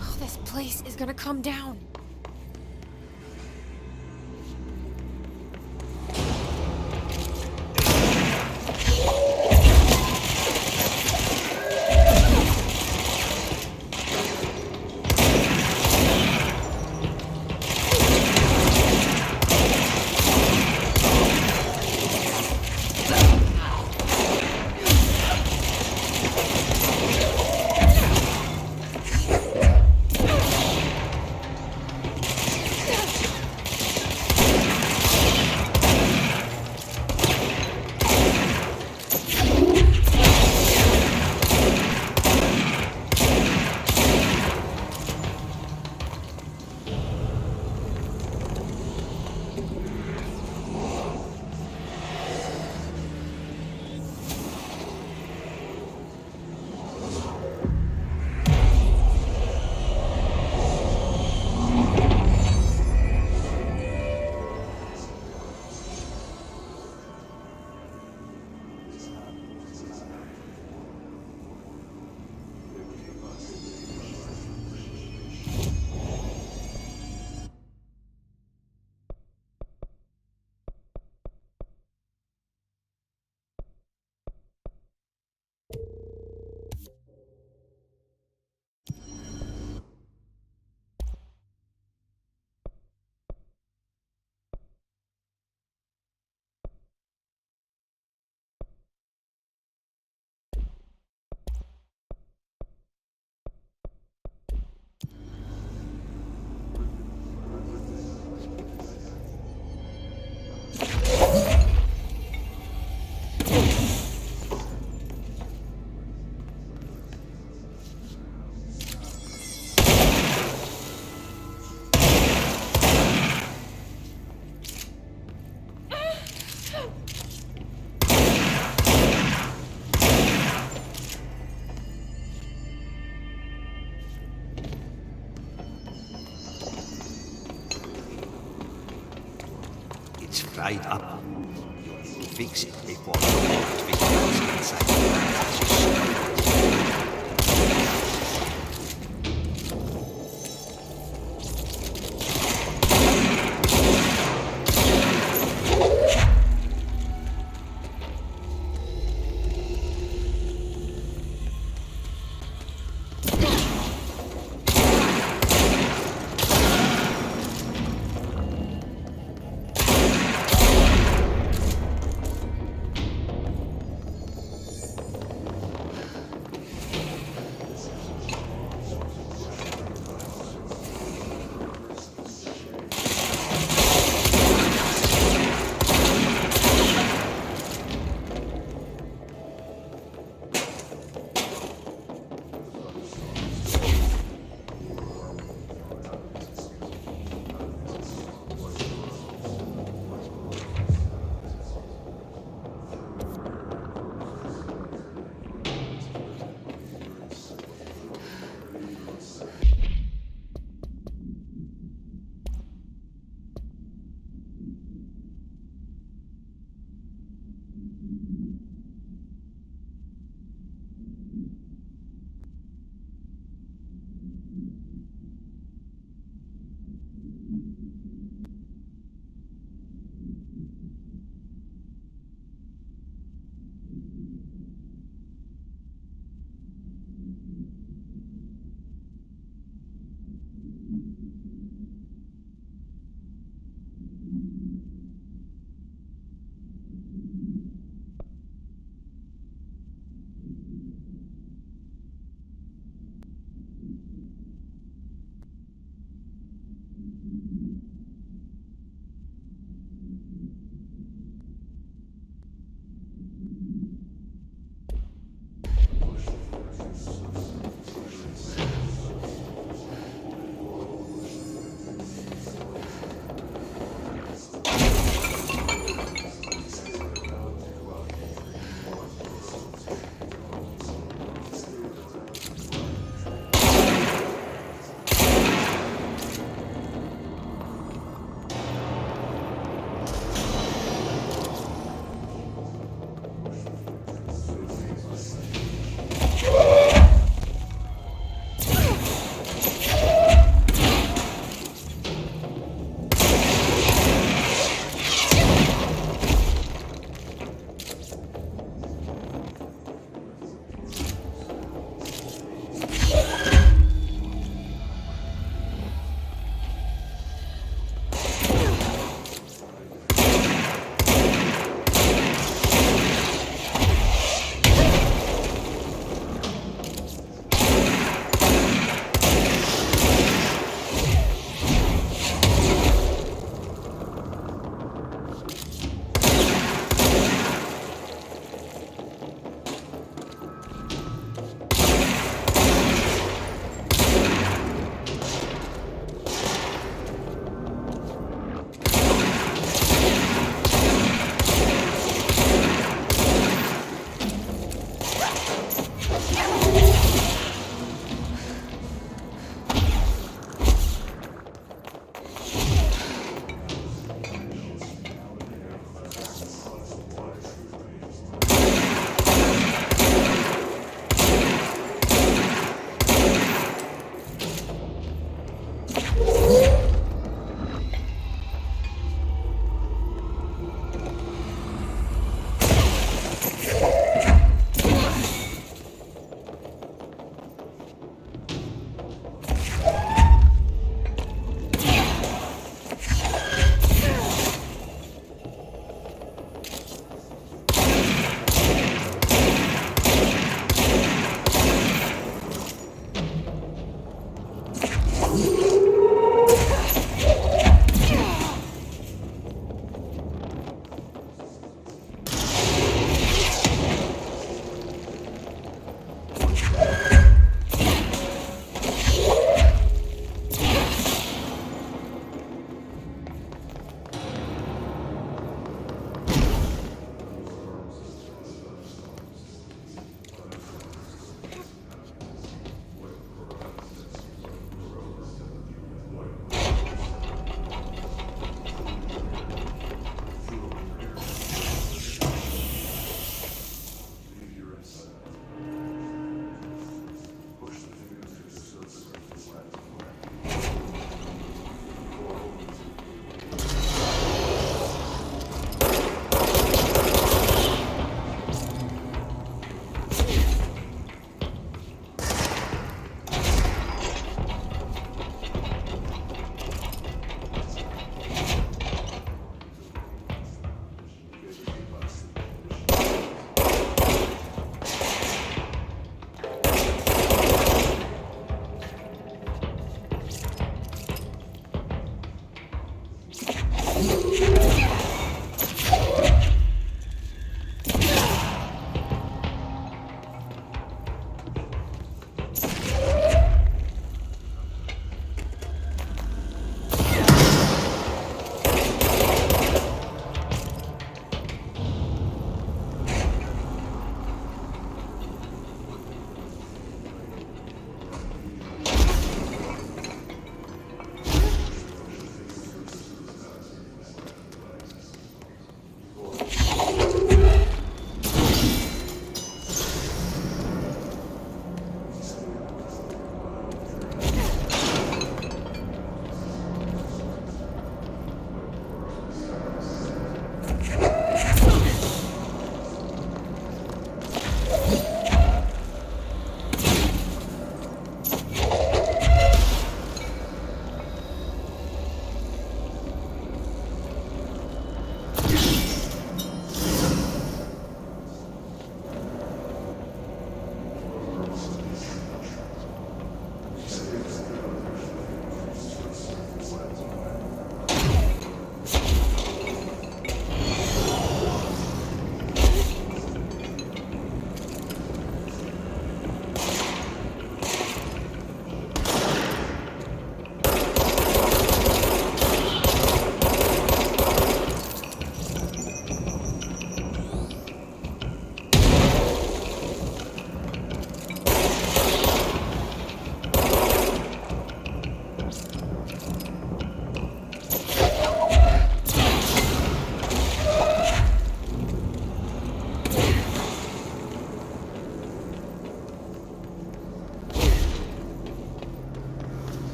Oh, this place is gonna come down. It's right up. Fix it before it goes inside the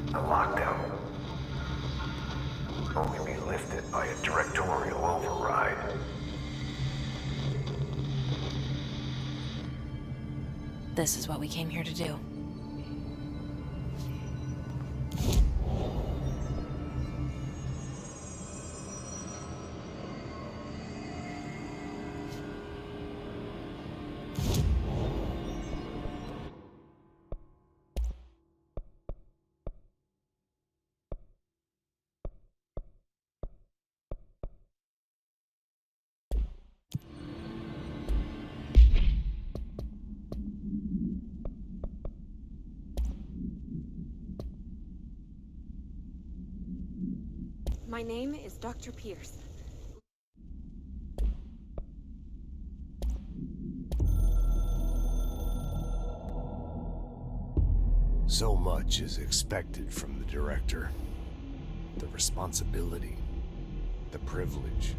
The lockdown will only be lifted by a directorial override. This is what we came here to do. My name is Dr. Pierce. So much is expected from the director. The responsibility, the privilege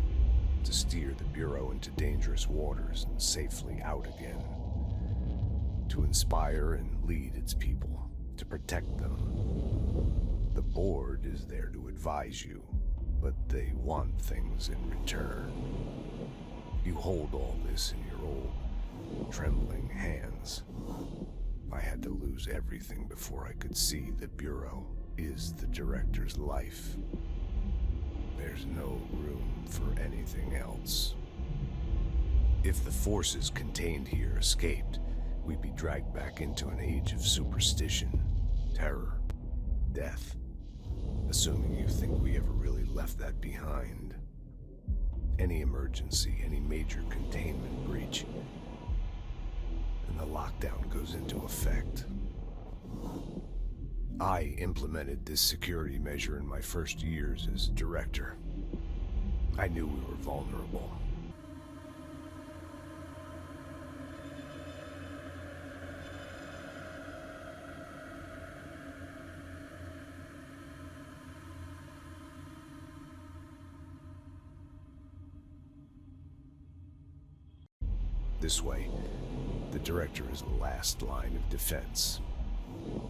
to steer the Bureau into dangerous waters and safely out again. To inspire and lead its people, to protect them. The board is there to advise you, but they want things in return. You hold all this in your old, trembling hands. I had to lose everything before I could see the Bureau is the director's life. There's no room for anything else. If the forces contained here escaped, we'd be dragged back into an age of superstition, terror, death. Assuming you think we ever really left that behind. Any emergency, any major containment breach, and the lockdown goes into effect. I implemented this security measure in my first years as director. I knew we were vulnerable. This way, the director is the last line of defense.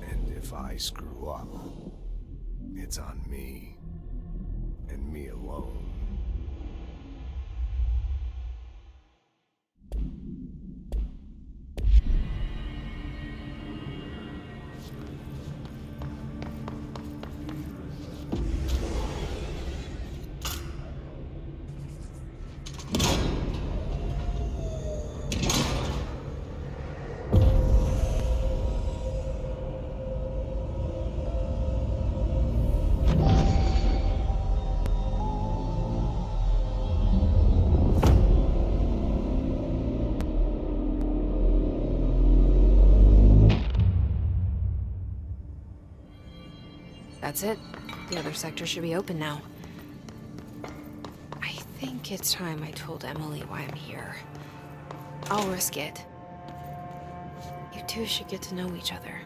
And if I screw up, it's on me, and me alone. That's it. The other sector should be open now. I think it's time I told Emily why I'm here. I'll risk it. You two should get to know each other.